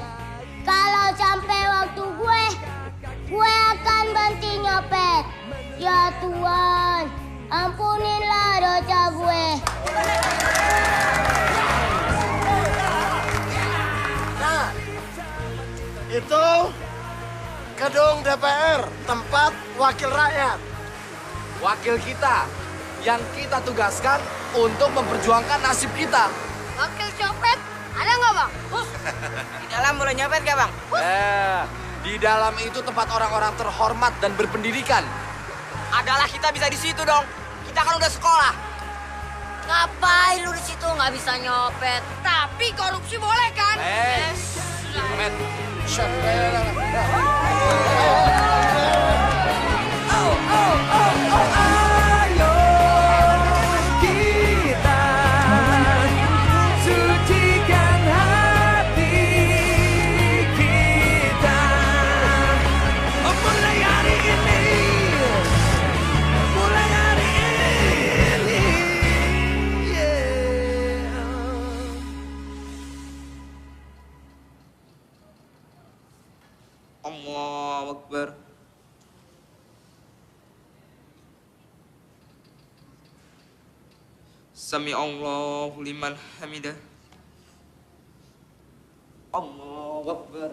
Kalau sampai waktu gue akan berhenti nyopet. Ya Tuhan, ampunilah dosa gue. Nah, itu gedung DPR, tempat wakil rakyat. Wakil kita yang kita tugaskan untuk memperjuangkan nasib kita. Wakil copet, ada nggak bang? Di dalam boleh nyopet nggak bang? Di dalam itu tempat orang-orang terhormat dan berpendidikan. Adalah kita bisa di situ dong. Kita kan udah sekolah. Ngapain lu di situ nggak bisa nyopet? Tapi korupsi boleh kan? Nyopet. Allahu Akbar. Sami Allahu liman hamidah. Allahu Akbar.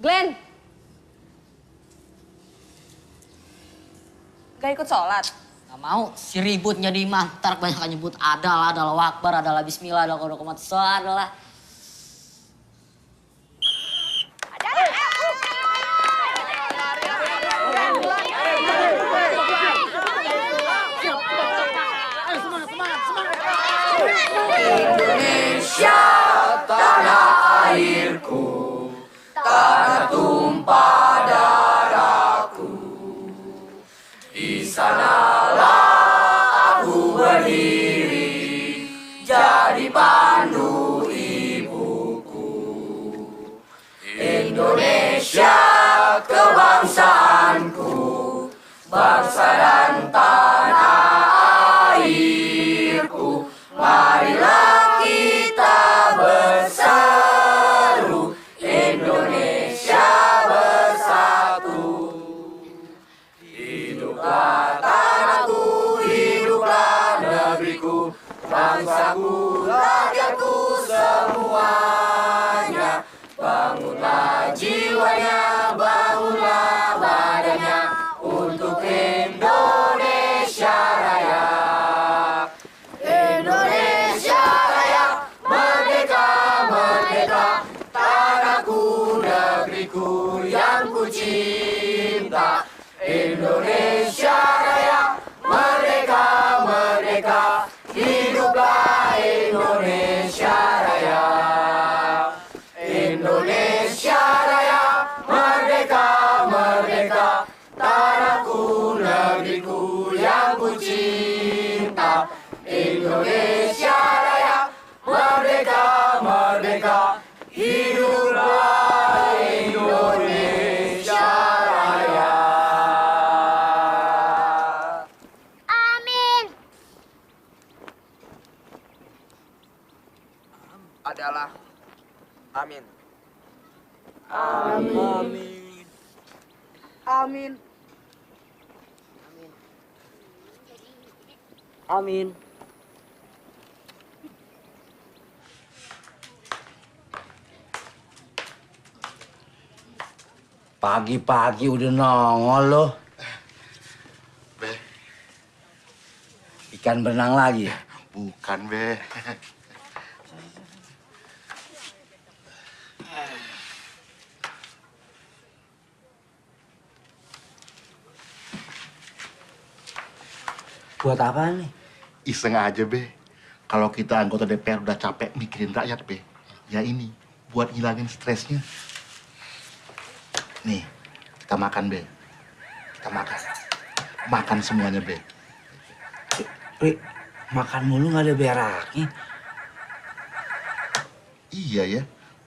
Glenn. Gak ikut sholat? Gak mau, si ribut jadi imam. Ntar kebanyakan nyebut adalah wakbar, adalah bismillah, adalah kodokomat sholat, adalah. Indonesia, tanah airku, tanah tumpah darahku. Di sanalah aku berdiri, jadi pandu ibuku. Indonesia, kebangsaanku, bangsa dan tanah airku. Marilah kita berseru, Indonesia bersatu. Hiduplah tanahku, hiduplah negeriku, bangsaku, rakyatku semuanya. Bangunlah jiwanya, bangunlah badannya, untuk Indonesia Raya. Indonesia Raya, merdeka, merdeka, tanahku, negeriku yang ku cinta. Indonesia Raya, merdeka, merdeka, hiduplah Indonesia Raya. Indonesia Raya, merdeka, merdeka, tanahku, negeriku yang ku cinta. Indonesia Raya, merdeka, merdeka, hiduplah Indonesia Raya. Amin. Adalah. Amin. Amin. Amin. Amin. Pagi-pagi udah nongol loh. Be. Ikan berenang lagi? Bukan, Be. Buat apa nih? Iseng aja, Be. Kalau kita anggota DPR udah capek mikirin rakyat, Be. Ya ini, buat ngilangin stresnya. Nih, kita makan, Be. Kita makan. Makan semuanya, Be. Ri, makan mulu nggak ada beraknya. Iya ya,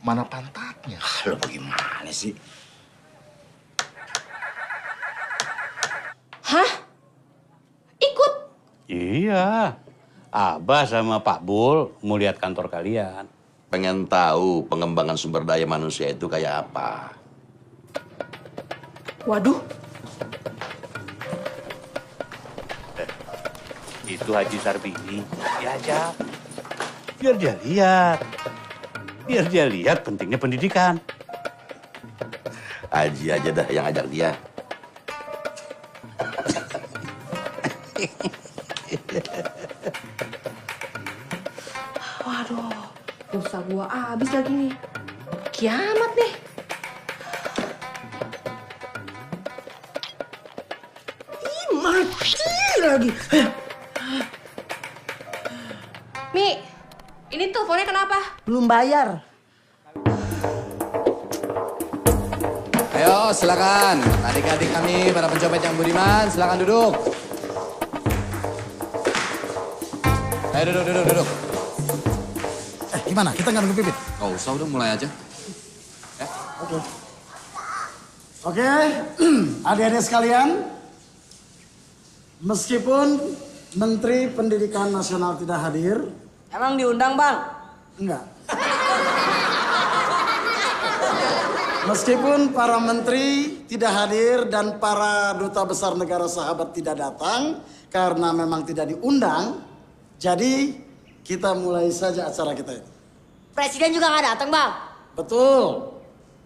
mana pantatnya? Lo bagaimana sih? Hah? Ikut? Iya. Abah sama Pak Bul mau lihat kantor kalian. Pengen tahu pengembangan sumber daya manusia itu kayak apa? Waduh. Itu Haji Sarbini. Diajak. Biar dia lihat. Biar dia lihat pentingnya pendidikan. Haji aja dah yang ajak dia. Waduh, pulsa gua habis lagi nih. Kiamat nih. Ih, mati lagi. Mi, ini teleponnya kenapa? Belum bayar. Ayo, silakan. Adik-adik kami, para pencopet yang budiman, silakan duduk. Ayo duduk. Gimana? Kita nggak nunggu Pipit? Gak usah, udah mulai aja. Oke, adik-adik sekalian, meskipun Menteri Pendidikan Nasional tidak hadir. Emang diundang, Bang? Enggak. Meskipun para menteri tidak hadir dan para duta besar negara sahabat tidak datang karena memang tidak diundang, jadi kita mulai saja acara kita ini. Presiden juga nggak datang, Bang? Betul,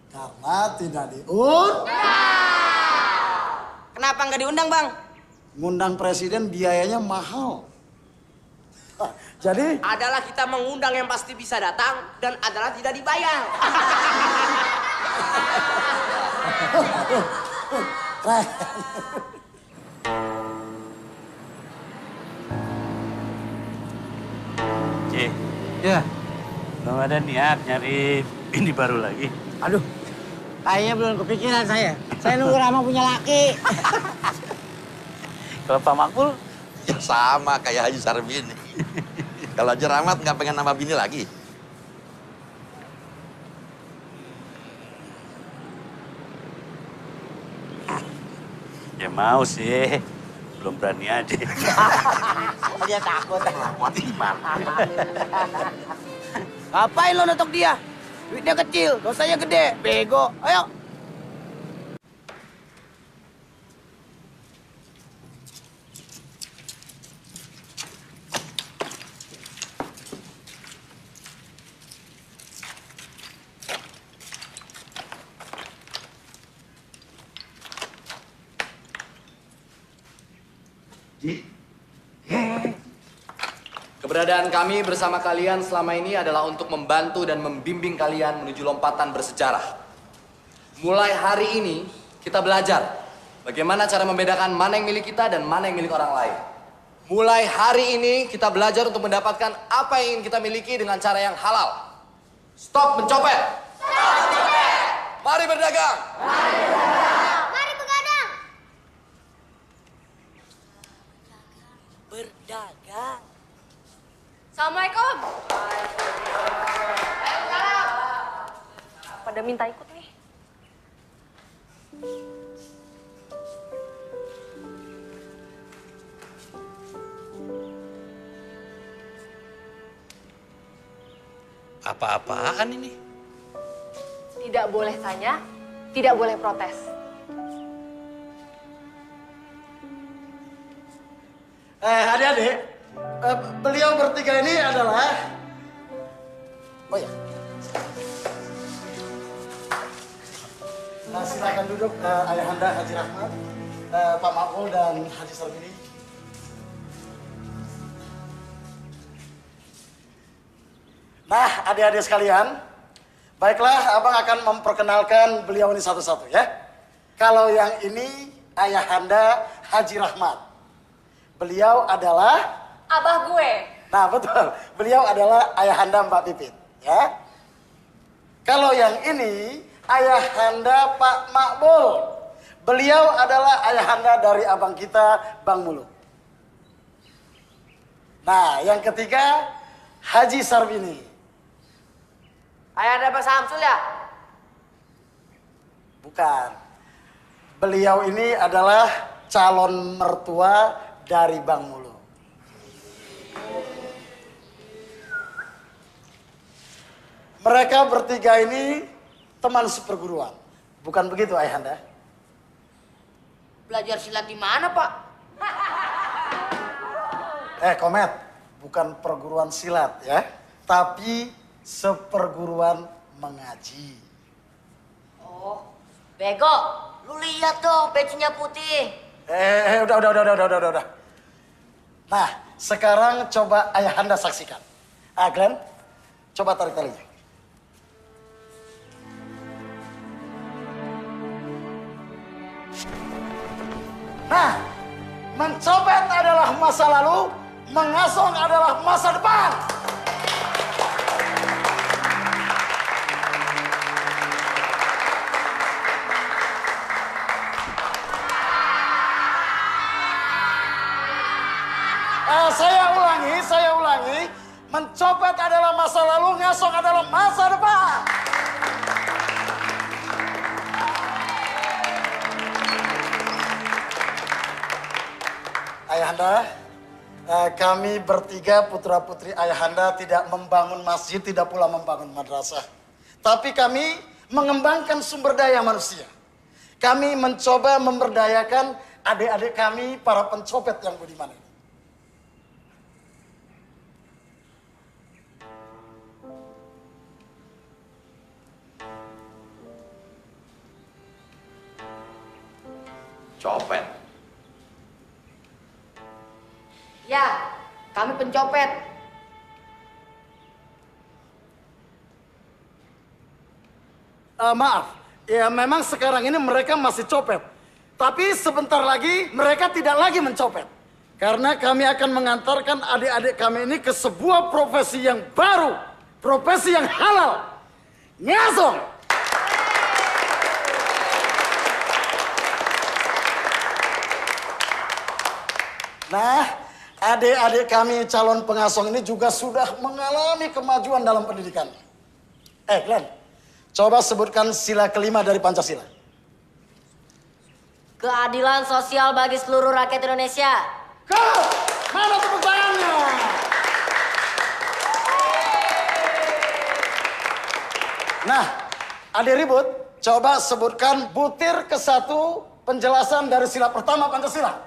karena tidak diundang. Kenapa nggak diundang, Bang? Ngundang presiden biayanya mahal. Jadi adalah kita mengundang yang pasti bisa datang dan adalah tidak dibayar. Cik. Ya. Belum ada niat nyari bini baru lagi. Aduh, kayaknya belum kepikiran saya. Saya nunggu Rama punya laki. Kalau Pak Makbul? Ya sama kayak Haji Sarbini. Kalau Haji Rahmat nggak pengen nambah bini lagi. Ya mau sih, belum berani aja. Dia takut. Ngapain lo notok dia? Duitnya kecil, dosanya gede, bego. Ayo. Keberadaan kami bersama kalian selama ini adalah untuk membantu dan membimbing kalian menuju lompatan bersejarah. Mulai hari ini, kita belajar bagaimana cara membedakan mana yang milik kita dan mana yang milik orang lain. Mulai hari ini, kita belajar untuk mendapatkan apa yang ingin kita miliki dengan cara yang halal. Stop mencopet! Stop mencopet! Mari berdagang! Mari berdagang! Mari begadang. Berdagang. Assalamualaikum. Pada minta ikut nih. Apa-apaan ini? Tidak boleh tanya, tidak boleh protes. Adik-adik, beliau bertiga ini adalah... Oh ya. Nah, silakan duduk Ayahanda Haji Rahmat, Pak Makmul dan Haji Sarbini. Nah, adik-adik sekalian, baiklah Abang akan memperkenalkan beliau ini satu-satu ya. Kalau yang ini Ayahanda Haji Rahmat. Beliau adalah Abah gue. Nah, betul. Beliau adalah Ayahanda Mbak Pipit, ya. Kalau yang ini Ayahanda Pak Makbul. Beliau adalah ayahanda dari abang kita, Bang Muluk. Nah, yang ketiga Haji Sarbini. Ayahanda Pak Samsul ya? Bukan. Beliau ini adalah calon mertua dari Bang Muluk. Mereka bertiga ini teman seperguruan. Bukan begitu, Ayahanda? Belajar silat di mana, Pak? Komet, bukan perguruan silat ya, tapi seperguruan mengaji. Oh, bego. Lu lihat dong, pecinya putih. Udah. Nah, sekarang coba Ayahanda saksikan. Glenn, coba tarik talinya. Nah, mencopet adalah masa lalu, mengasong adalah masa depan. Saya ulangi. Mencopet adalah masa lalu, ngasong adalah masa depan. Ayahanda, kami bertiga putra-putri Ayahanda tidak membangun masjid, tidak pula membangun madrasah. Tapi kami mengembangkan sumber daya manusia. Kami mencoba memberdayakan adik-adik kami, para pencopet yang budiman ini. Copet? Ya, kami pencopet. Maaf, ya memang sekarang ini mereka masih copet. Tapi sebentar lagi mereka tidak lagi mencopet. Karena kami akan mengantarkan adik-adik kami ini ke sebuah profesi yang baru. Profesi yang halal. Ngasong! Nah, adik-adik kami calon pengasong ini juga sudah mengalami kemajuan dalam pendidikan. Glenn, coba sebutkan sila kelima dari Pancasila. Keadilan sosial bagi seluruh rakyat Indonesia. Mana tepuk tangannya? Nah, adik ribut, coba sebutkan butir ke-1 penjelasan dari sila pertama Pancasila.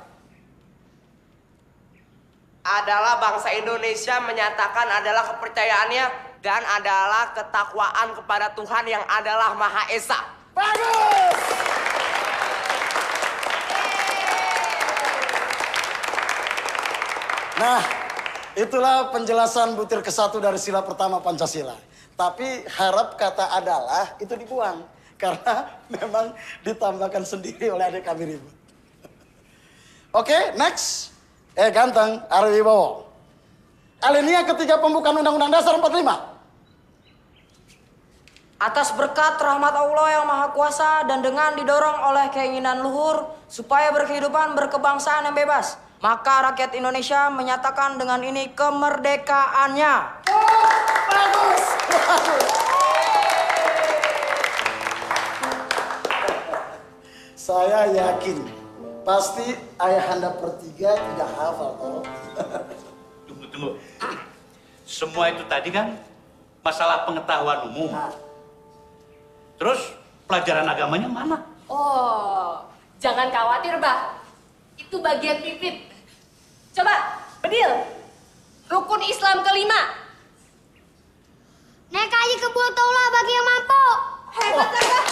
Adalah bangsa Indonesia menyatakan adalah kepercayaannya dan adalah ketakwaan kepada Tuhan yang adalah Maha Esa. Bagus! Nah, itulah penjelasan butir ke-1 dari sila pertama Pancasila. Tapi harap kata adalah itu dibuang. Karena memang ditambahkan sendiri oleh adik kami ribut. Oke, next. Ganteng, Arwi Bowo. Alinea ketiga pembukaan Undang-Undang Dasar 45. Atas berkat rahmat Allah yang Maha Kuasa dan dengan didorong oleh keinginan luhur supaya berkehidupan berkebangsaan yang bebas, maka rakyat Indonesia menyatakan dengan ini kemerdekaannya. Bagus. Saya yakin pasti Ayahanda bertiga tidak hafal toh. Tunggu. Semua itu tadi kan masalah pengetahuan umum. Terus pelajaran agamanya mana? Oh, jangan khawatir, Bah. Itu bagian Pipit. Coba, Bedil. Rukun Islam kelima. Naik haji ke Botollah bagi yang mampu. Hebat, Bah.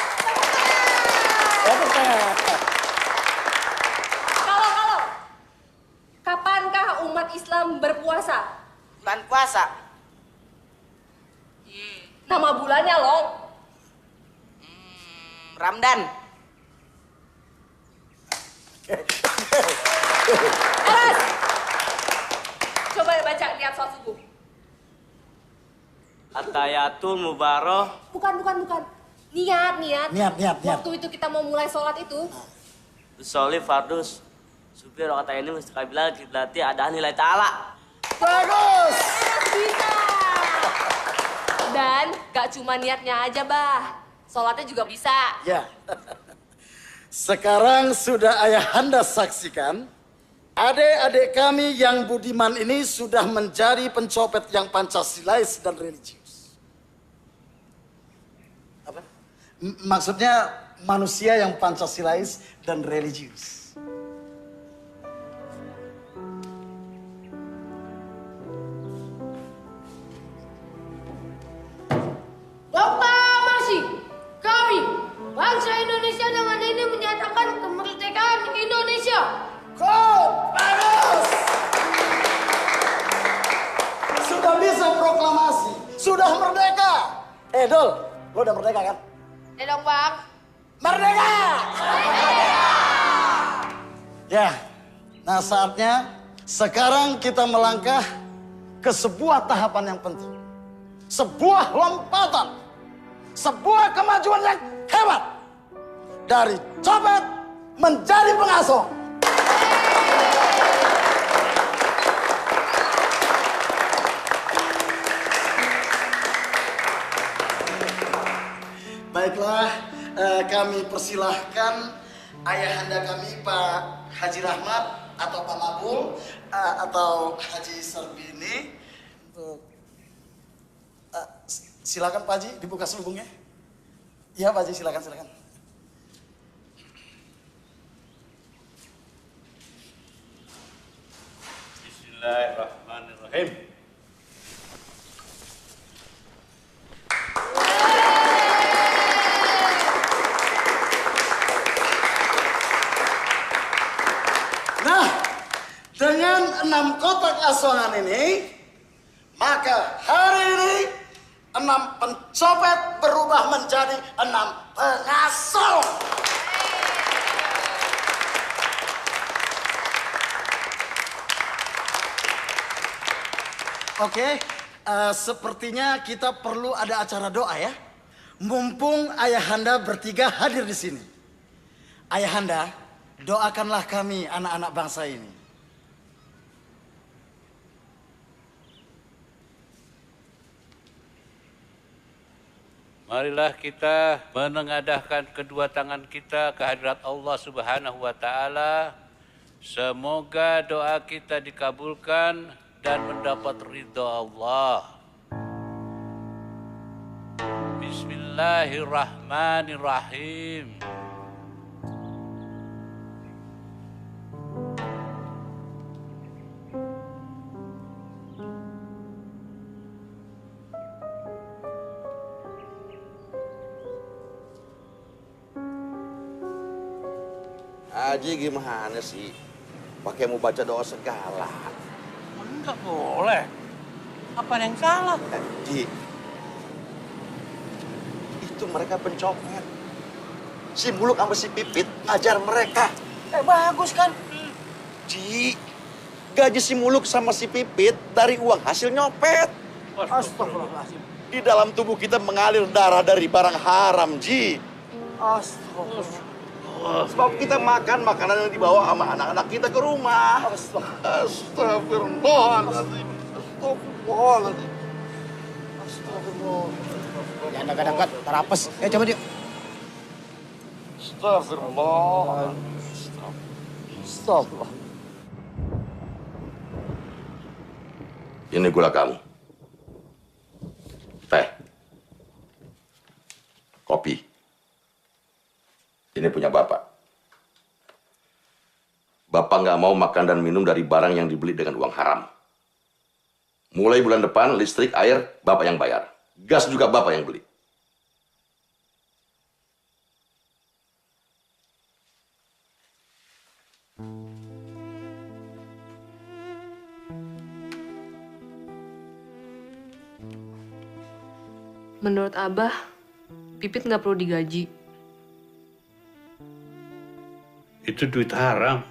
Kalau. Kapankah umat Islam berpuasa? Bulan puasa. Nama bulannya loh. Ramdan. Aras. Coba baca, lihat sholat subuh. At-tayatul mubaroh. Bukan. Niat. Niat. Waktu itu kita mau mulai sholat itu. Usolli fardus. Supir kata ini mustaqabila kiblati ada nilai ta'ala. Bagus. Bisa. Dan gak cuma niatnya aja, Bah. Sholatnya juga bisa. Ya. Sekarang sudah ayahanda saksikan, adik-adik kami yang budiman ini sudah menjadi pencopet yang Pancasilais dan religius. Apa? Maksudnya manusia yang Pancasilais dan religius. Proklamasi kami, bangsa Indonesia dengan ini menyatakan kemerdekaan Indonesia. Panas! Sudah bisa proklamasi, sudah merdeka. Dol, lo udah merdeka kan? Ya dong, Bang. Merdeka! Ya, nah saatnya sekarang kita melangkah ke sebuah tahapan yang penting. Sebuah lompatan, sebuah kemajuan yang hebat. Dari copet menjadi pengasuh. Baiklah, kami persilahkan ayahanda kami Pak Haji Rahmat atau Pak Mabul atau Haji Sarbini untuk silakan Pak Haji dibuka selubungnya. Iya Pak Haji, silakan. Bismillahirrahmanirrahim. Nah, dengan 6 kotak asongan ini, maka hari ini 6 pencopet berubah menjadi 6 pengasuh. Oke, sepertinya kita perlu ada acara doa ya. Mumpung ayahanda bertiga hadir di sini. Ayahanda, doakanlah kami anak-anak bangsa ini. Marilah kita menengadahkan kedua tangan kita ke hadirat Allah Subhanahu wa Ta'ala. Semoga doa kita dikabulkan dan mendapat ridha Allah. Bismillahirrahmanirrahim. Haji gimana sih? Pakai mau baca doa segala. Enggak boleh. Apa yang salah? Ji, itu mereka pencopet. Si Muluk sama si Pipit ngajar mereka. Bagus kan? Ji, gaji si Muluk sama si Pipit dari uang hasil nyopet. Astagfirullahaladzim. Di dalam tubuh kita mengalir darah dari barang haram, Ji. Astagfirullah. Sebab kita makan makanan yang dibawa sama anak-anak kita ke rumah. Astagfirullahaladzim. Astagfirullahaladzim. Astagfirullah. Jangan dekat-dekat, terapes. Coba dia. Astagfirullah. Astagfirullah. Ini gula kamu. Teh. Kopi. Ini punya Bapak. Bapak nggak mau makan dan minum dari barang yang dibeli dengan uang haram. Mulai bulan depan, listrik, air, Bapak yang bayar. Gas juga Bapak yang beli. Menurut Abah, Pipit nggak perlu digaji. Itu duit haram.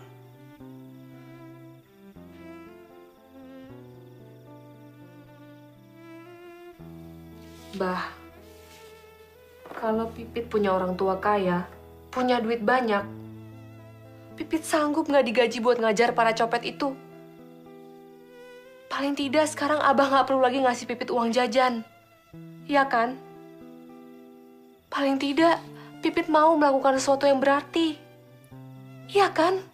Bah, kalau Pipit punya orang tua kaya, punya duit banyak, Pipit sanggup nggak digaji buat ngajar para copet itu? Paling tidak sekarang Abah nggak perlu lagi ngasih Pipit uang jajan. Iya kan? Paling tidak, Pipit mau melakukan sesuatu yang berarti. Iya kan?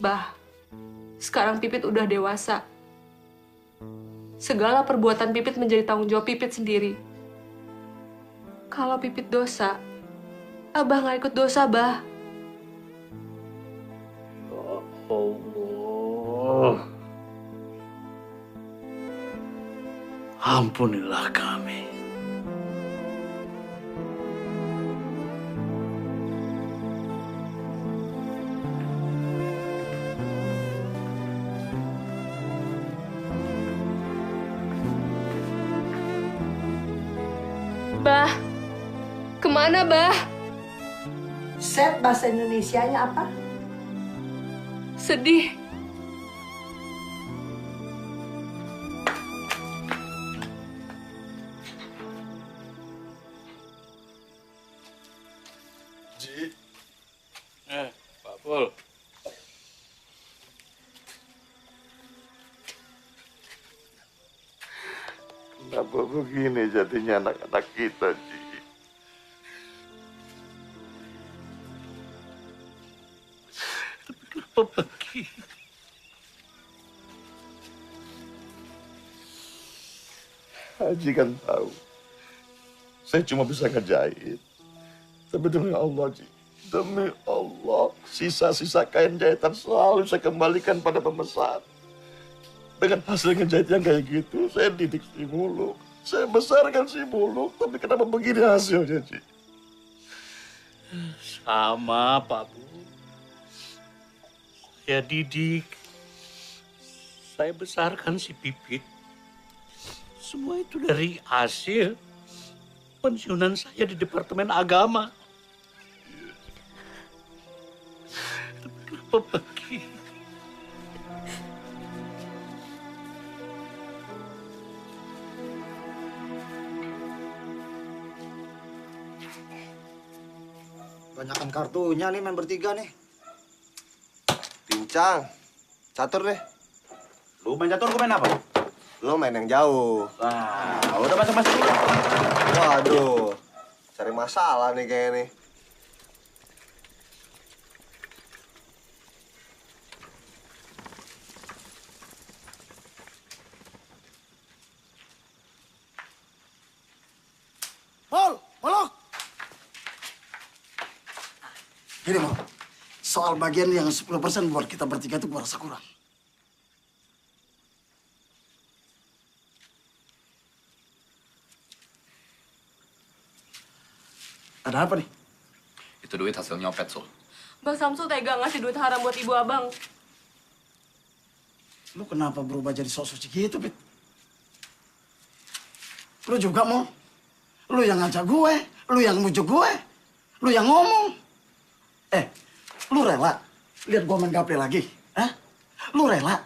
Bah, sekarang Pipit udah dewasa. Segala perbuatan Pipit menjadi tanggung jawab Pipit sendiri. Kalau Pipit dosa, Abah nggak ikut dosa, Bah. Allah, ampunilah kami. Bah, kemana, Bah? Set bahasa Indonesianya apa? Sedih. Ji. Pak Pul. Kenapa begini jadinya anak-anak kita, Ji? Kenapa begini? Haji kan tahu. Saya cuma bisa ngejahit. Tapi demi Allah, Ji. Demi Allah, sisa-sisa kain jahitan selalu saya kembalikan pada pemesan. Dengan hasil ngejahit yang kayak gitu, saya didik si Muluk. Saya besarkan si Muluk, tapi kenapa begini hasilnya, Ji? Sama, Pak Bu. Saya didik. Saya besarkan si Pipit. Semua itu dari hasil pensiunan saya di Departemen Agama. Tapi kenapa begini? Banyakan kartunya nih main bertiga nih. Pincang, catur deh. Lu main catur, gue main apa? Lo main yang jauh. Nah, udah masuk-masuk. Waduh, cari masalah nih kayaknya nih. Muluk! Gini, Mol. Soal bagian yang 10% buat kita bertiga itu gue rasa kurang. Ada apa nih? Itu duit hasil nyopet, Sul. Bang Samsul tega ngasih duit haram buat ibu abang. Lu kenapa berubah jadi sok suci gitu, Pit? Lu juga, Mol. Lu yang ngajak gue, lu yang mujuk gue, lu yang ngomong. Lu rela lihat gue main gaple lagi? Hah? Lu rela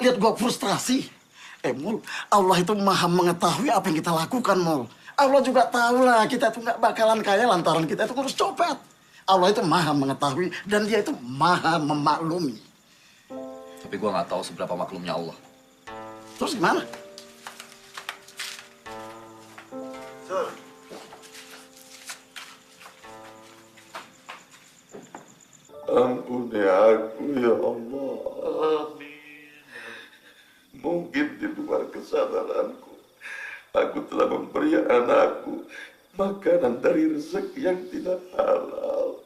lihat gue frustrasi? Mul, Allah itu maha mengetahui apa yang kita lakukan, Mul. Allah juga tahu lah kita itu nggak bakalan kaya lantaran kita itu ngurus copet. Allah itu maha mengetahui dan dia itu maha memaklumi. Tapi gua nggak tahu seberapa maklumnya Allah. Terus gimana? Sur. Ampuni aku, ya Allah. Amin. Mungkin di luar kesadaranku, aku telah memberi anakku makanan dari rezeki yang tidak halal.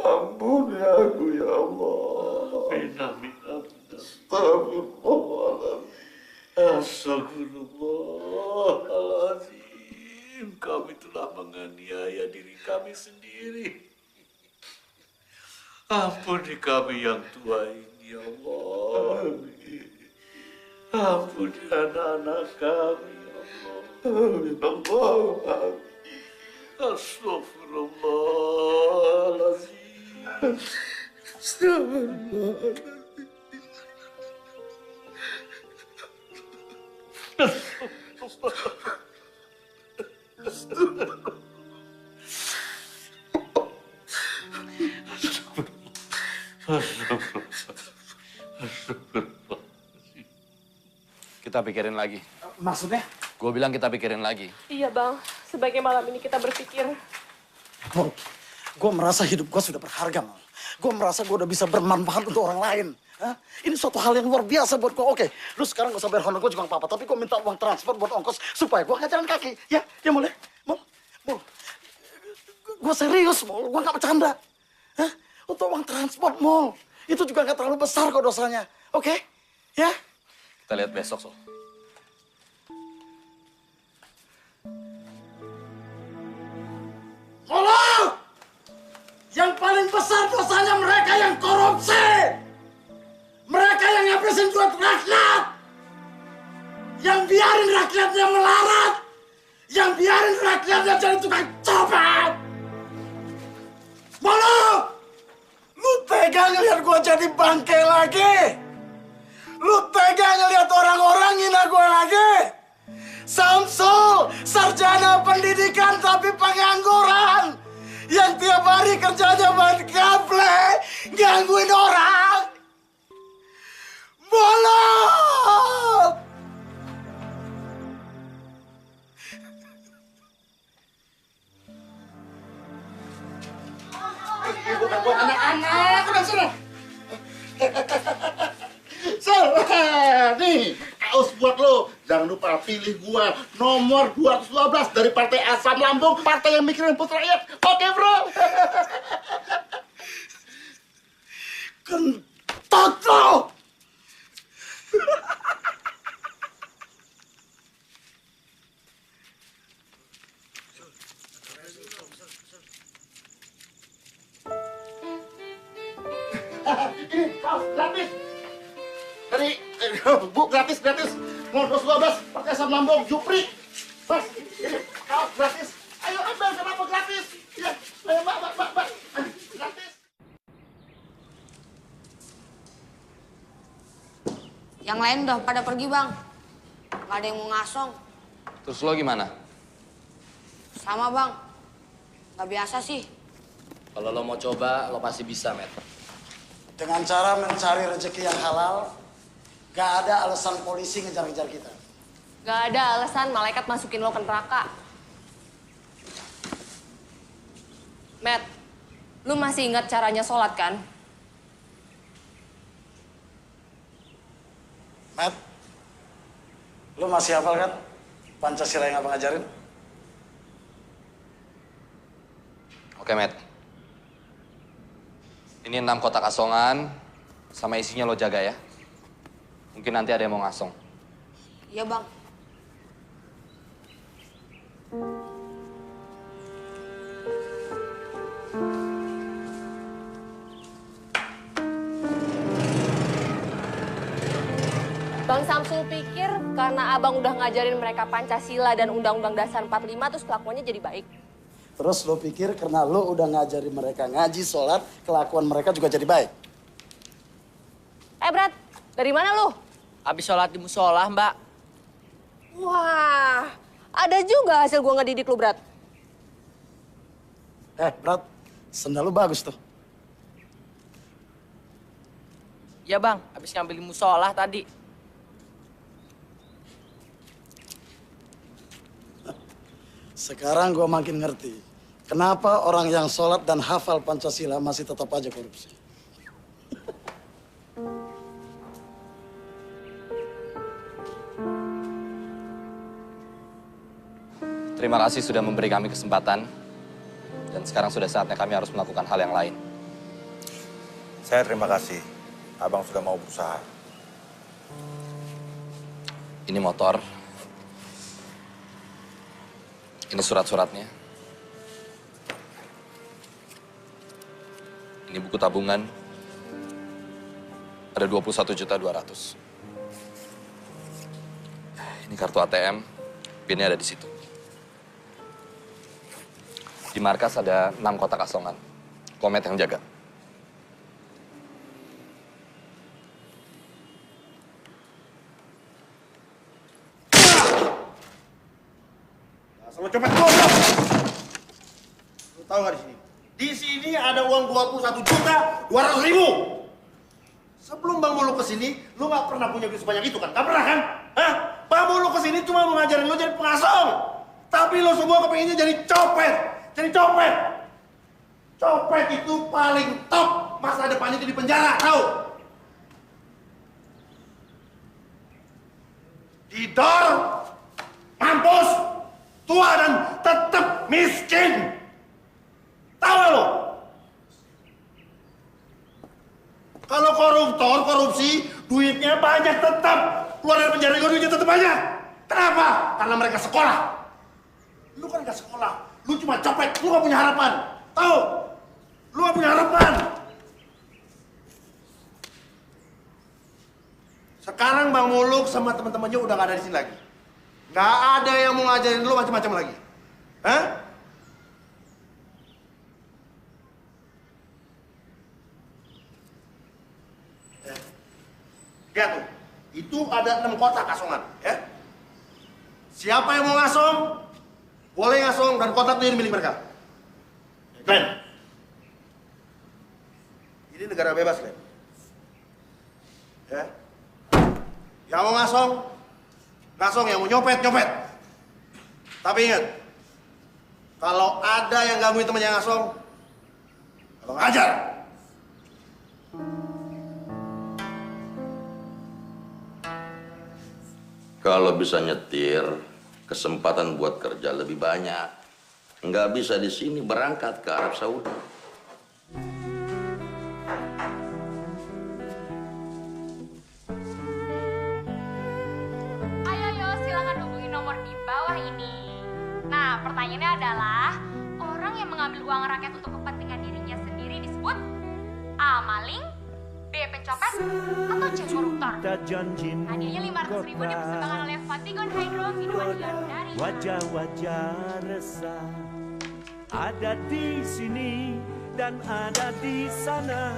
Ampuni aku, ya Allah. Amin, amin, amin. Astagfirullahaladzim. Astagfirullahaladzim. Kami telah menganiaya diri kami sendiri. Ampuni kami yang tua ini, ya Allah. Ampuni anak-anak kami, ya Allah. Astagfirullahaladzim. Astagfirullahaladzim. Kita pikirin lagi. Maksudnya? Gue bilang kita pikirin lagi. Iya, Bang. Sebaiknya malam ini kita berpikir. Mol, gue merasa hidup gue sudah berharga, Mol. Gue merasa gue udah bisa bermanfaat untuk orang lain. Hah? Ini suatu hal yang luar biasa buat gue. Oke, lu sekarang gak usah bayar honor gue juga gak apa-apa. Tapi gue minta uang transport buat ongkos supaya gue gak jalan kaki. Ya Mol ya? Mol. Gue serius, Mol. Gue gak bercanda. Hah? Untuk uang transport, Mol. Itu juga gak terlalu besar kok dosanya. Oke? Ya? Kita lihat besok, Sol. Tolong! Yang paling besar dosanya mereka yang korupsi. Mereka yang ngabisin duit rakyat. Yang biarin rakyatnya melarat. Yang biarin rakyatnya jadi tukang copet. Molo! Lu tega ngeliat gua jadi bangke lagi? Lu tega ngeliat orang-orang hina gua lagi? Samsul, sarjana pendidikan tapi pengangguran. Yang tiap hari kerjanya main gaple, gangguin orang. Bolot! Bukan buat anak-anak, udah sana. Sal, nih kaos buat lo. Jangan lupa pilih gua nomor 212 dari Partai Asam Lambung, partai yang mikirin putra rakyat. Oke, bro. Kentot lo! Ini kaos gratis. Dari Bu gratis. Nomor 212 Partai Asam Lambung, Jupri. Mas, ini kaos gratis. Ayo ambil, kenapa gratis? Ya, ayo Mbak. Gratis. Yang lain udah pada pergi, Bang. Gak ada yang mau ngasong. Terus lo gimana? Sama, Bang. Gak biasa sih. Kalau lo mau coba, lo pasti bisa, Matt. Dengan cara mencari rezeki yang halal, gak ada alasan polisi ngejar-ngejar kita. Gak ada alasan malaikat masukin lo ke neraka. Matt, lu masih ingat caranya sholat kan? Matt, lu masih hafal kan Pancasila yang abang ajarin? Oke, Matt. Ini 6 kotak asongan, sama isinya lo jaga ya. Mungkin nanti ada yang mau ngasong. Iya, Bang. Bang Samsul pikir karena abang udah ngajarin mereka Pancasila dan Undang-Undang Dasar 45 terus kelakuannya jadi baik. Terus lo pikir karena lo udah ngajari mereka ngaji, sholat, kelakuan mereka juga jadi baik? Brad, dari mana lu? Habis sholat di musola, Mbak. Wah, ada juga hasil gua ngedidik lu, Brad. Brad, sendal lo bagus tuh. Iya, Bang. Habis ngambil di musola tadi. Sekarang gue makin ngerti kenapa orang yang sholat dan hafal Pancasila masih tetap aja korupsi. Terima kasih sudah memberi kami kesempatan. Dan sekarang sudah saatnya kami harus melakukan hal yang lain. Saya terima kasih. Abang sudah mau berusaha. Ini motor. Ini surat-suratnya. Ini buku tabungan. Ada 21.200.000. Ini kartu ATM. PIN-nya ada di situ. Di markas ada 6 kotak asongan. Komet yang jaga. Sama copet goblok. Lu tahu nggak di sini? Di sini ada uang 21.200.000. Sebelum Bang Muluk kesini, lu nggak pernah punya duit sebanyak itu kan? Nggak pernah kan? Hah? Bang Muluk kesini cuma mau ngajarin lu jadi pengasong. Tapi lu semua kepinginnya jadi copet. Jadi copet. Copet itu paling top, masa depannya itu di penjara, tahu? Didorong, mampus, tua dan tetap miskin. Tahu lo? Kalau koruptor, korupsi, duitnya banyak tetap. Keluar dari penjara juga duitnya tetap banyak. Kenapa? Karena mereka sekolah. Lu kan gak sekolah. Lu cuma copet, lu gak punya harapan. Tahu? Lu gak punya harapan. Sekarang Bang Muluk sama teman-temannya udah gak ada di sini lagi. Gak ada yang mau ngajarin lu macam-macam lagi. Hah? Lihat tuh, itu ada 6 kotak kasongan, ya. Siapa yang mau ngasong, boleh ngasong dan kotak itu milik mereka. Glenn, ini negara bebas, Glenn. Ya. Yang mau ngasong, ngasong. Yang mau nyopet, nyopet. Tapi ingat, kalau ada yang gangguin temannya ngasong, kalau ngajar. Kalau bisa nyetir, kesempatan buat kerja lebih banyak. Nggak bisa di sini berangkat ke Arab Saudi. Ayo, silakan hubungi nomor di bawah ini. Nah, pertanyaannya adalah, orang yang mengambil uang rakyat untuk kepentingan dirinya sendiri disebut A. Maling, B. Pencopet, atau C. Koruptor. Hadiahnya 500.000 dipersembahkan oleh Fatigon Hydro minuman ion dari wajah-wajah resah ada di sini dan ada di sana.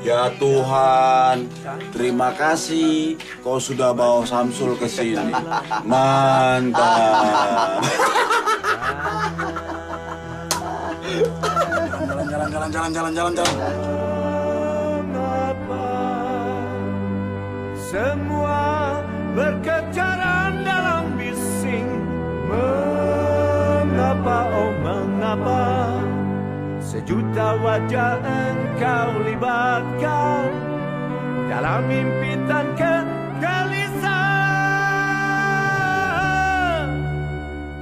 Ya Tuhan, terima kasih kau sudah bawa Samsul ke sini. Mantap. Jalan. Semua berkejaran dalam bising. Mengapa, oh mengapa sejuta wajah engkau libatkan dalam impitan kegelisahan?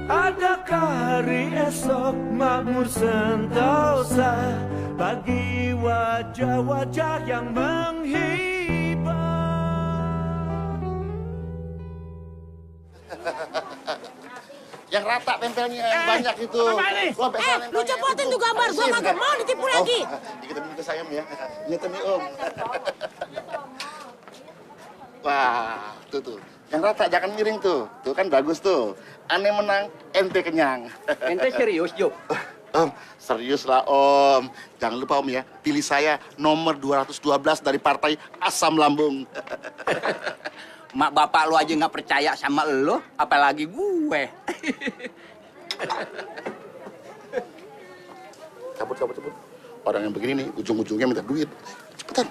Adakah hari esok makmur sentosa bagi wajah-wajah yang menghibur? Yang rata tempelnya yang banyak itu. Lu cepotin tuh gambar, gua kagak mau ditipu lagi. Kita minta sayang ya. Ingat nih Om. Wah, tuh. Yang rata jangan miring tuh. Tuh kan bagus tuh. Aneh menang, ente kenyang. Ente serius, Jo? Om, serius lah Om. Jangan lupa Om ya, pilih saya nomor 212 dari partai Asam Lambung. Mak bapak lu aja nggak percaya sama lu, apalagi gue. Cabut. Orang yang begini nih, ujung-ujungnya minta duit. Cepetan.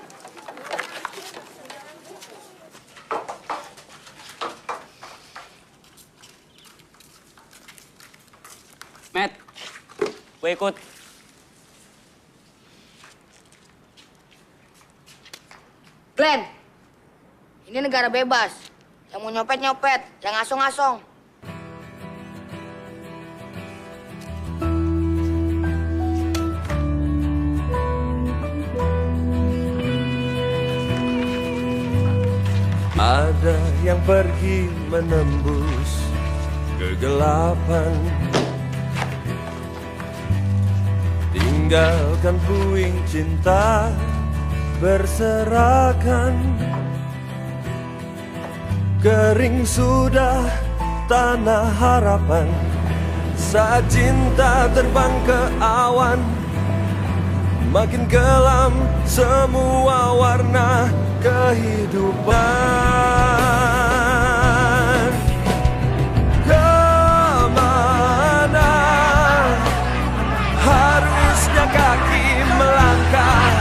Matt, gue ikut. Glenn, ini negara bebas. Yang mau nyopet-nyopet, yang ngasong-ngasong. Ada yang pergi menembus kegelapan, tinggalkan puing cinta berserakan. Kering sudah tanah harapan saat cinta terbang ke awan. Makin kelam semua warna kehidupan. Kemana harusnya kaki melangkah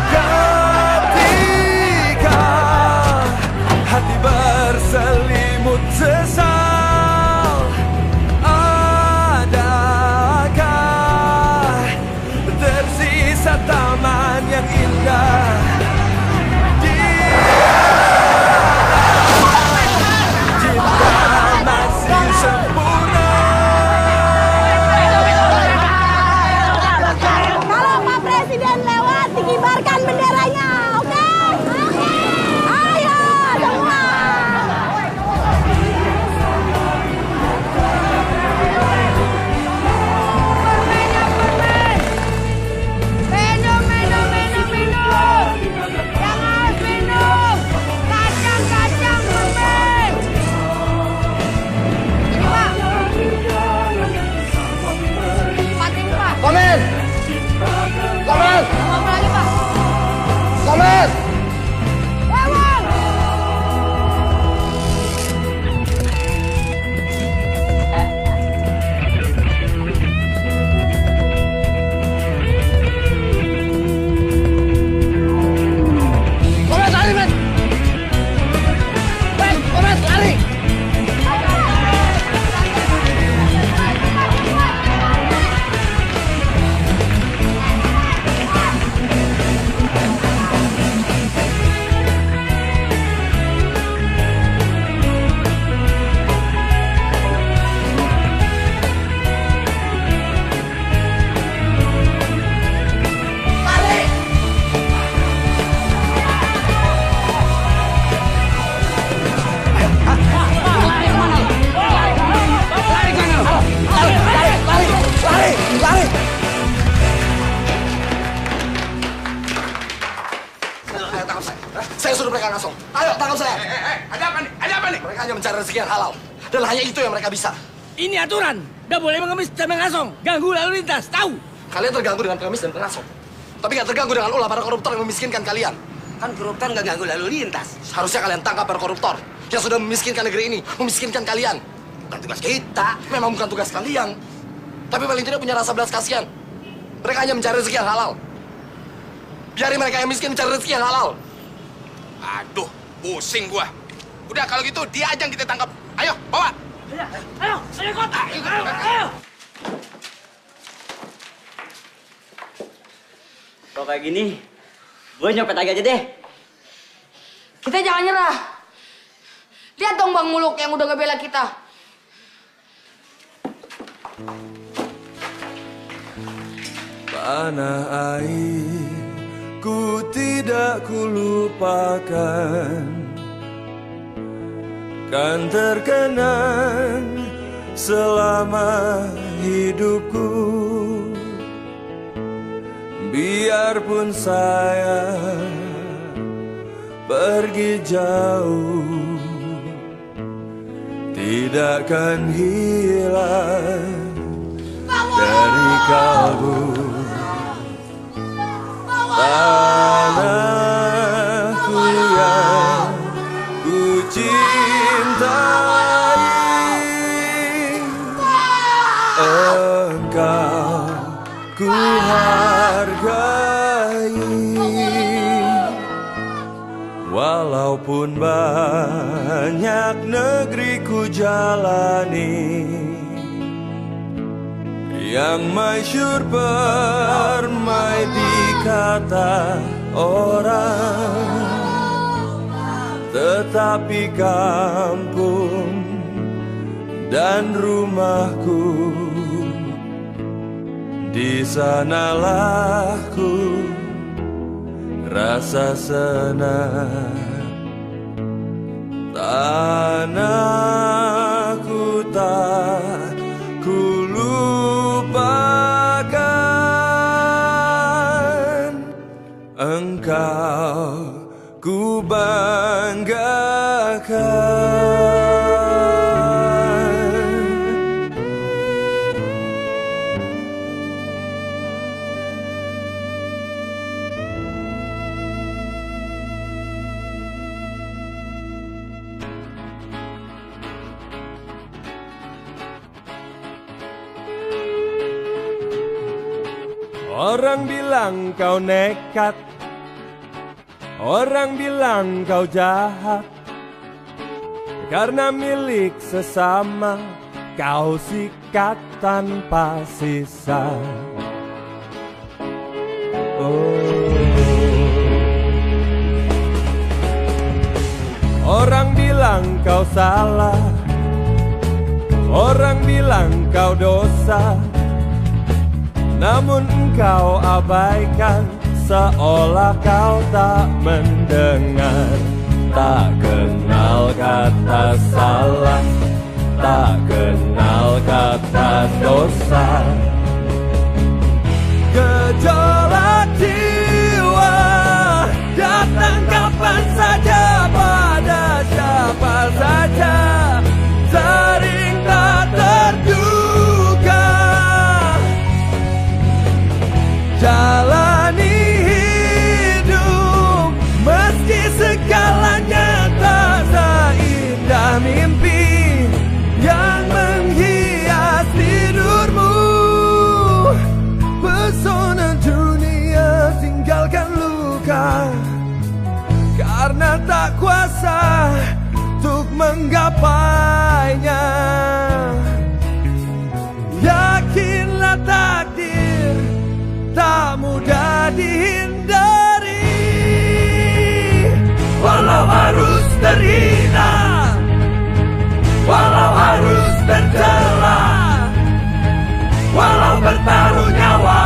ketika hati berselimut sesal? Adakah mencari rezeki yang halal. Dan hanya itu yang mereka bisa. Ini aturan. Gak boleh mengemis dan mengasong. Ganggu lalu lintas, tahu? Kalian terganggu dengan pengemis dan pengasong. Tapi gak terganggu dengan ulah para koruptor yang memiskinkan kalian. Kan koruptor gak ganggu lalu lintas. Seharusnya kalian tangkap para koruptor yang sudah memiskinkan negeri ini, memiskinkan kalian. Bukan tugas kita, memang bukan tugas kalian. Tapi paling tidak punya rasa belas kasihan. Mereka hanya mencari rezeki yang halal. Biarin mereka yang miskin mencari rezeki yang halal. Aduh, pusing gua. Udah kalau gitu dia aja yang kita tangkap. Ayo, bawa. Ayo kota. Ayo. Kalau kayak gini, gue nyopet aja deh. Kita jangan nyerah. Lihat dong Bang Muluk yang udah ngebela kita. Tanah air ku tidak kulupakan, kan terkenang selama hidupku. Biarpun saya pergi jauh, tidak akan hilang dari kalbu. Tanahku yang ku cintai, engkau ku hargai. Walaupun banyak negeri ku jalani, yang masyhur permai dikata orang, tetapi kampung dan rumahku, di sanalah ku rasa senang. Tanahku tak ku lupakan, engkau ku banggakan. Orang bilang kau nekat, orang bilang kau jahat, karena milik sesama kau sikat tanpa sisa. Orang bilang kau salah, orang bilang kau dosa, namun engkau abaikan, seolah kau tak mendengar. Tak kenal kata salah, tak kenal kata dosa. Gejolak jiwa datang kapan saja, pada siapa saja, sering tak terduga. Jalani hidup meski segalanya tak seindah mimpi yang menghias tidurmu. Pesona dunia tinggalkan luka, karena tak kuasa untuk menggapainya. Yakinlah takdir tak mudah dihindari, walau harus terhina, walau harus tercela, walau bertaruh nyawa.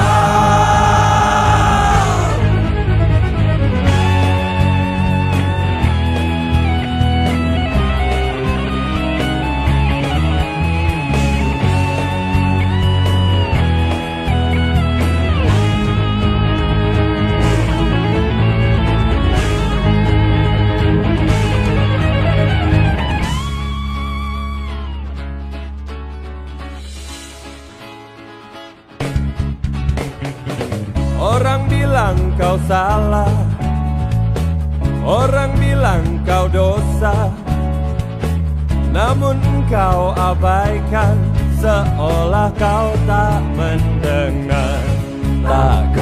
bilang kau salah, orang bilang kau dosa, namun engkau abaikan, seolah kau tak mendengar. Tak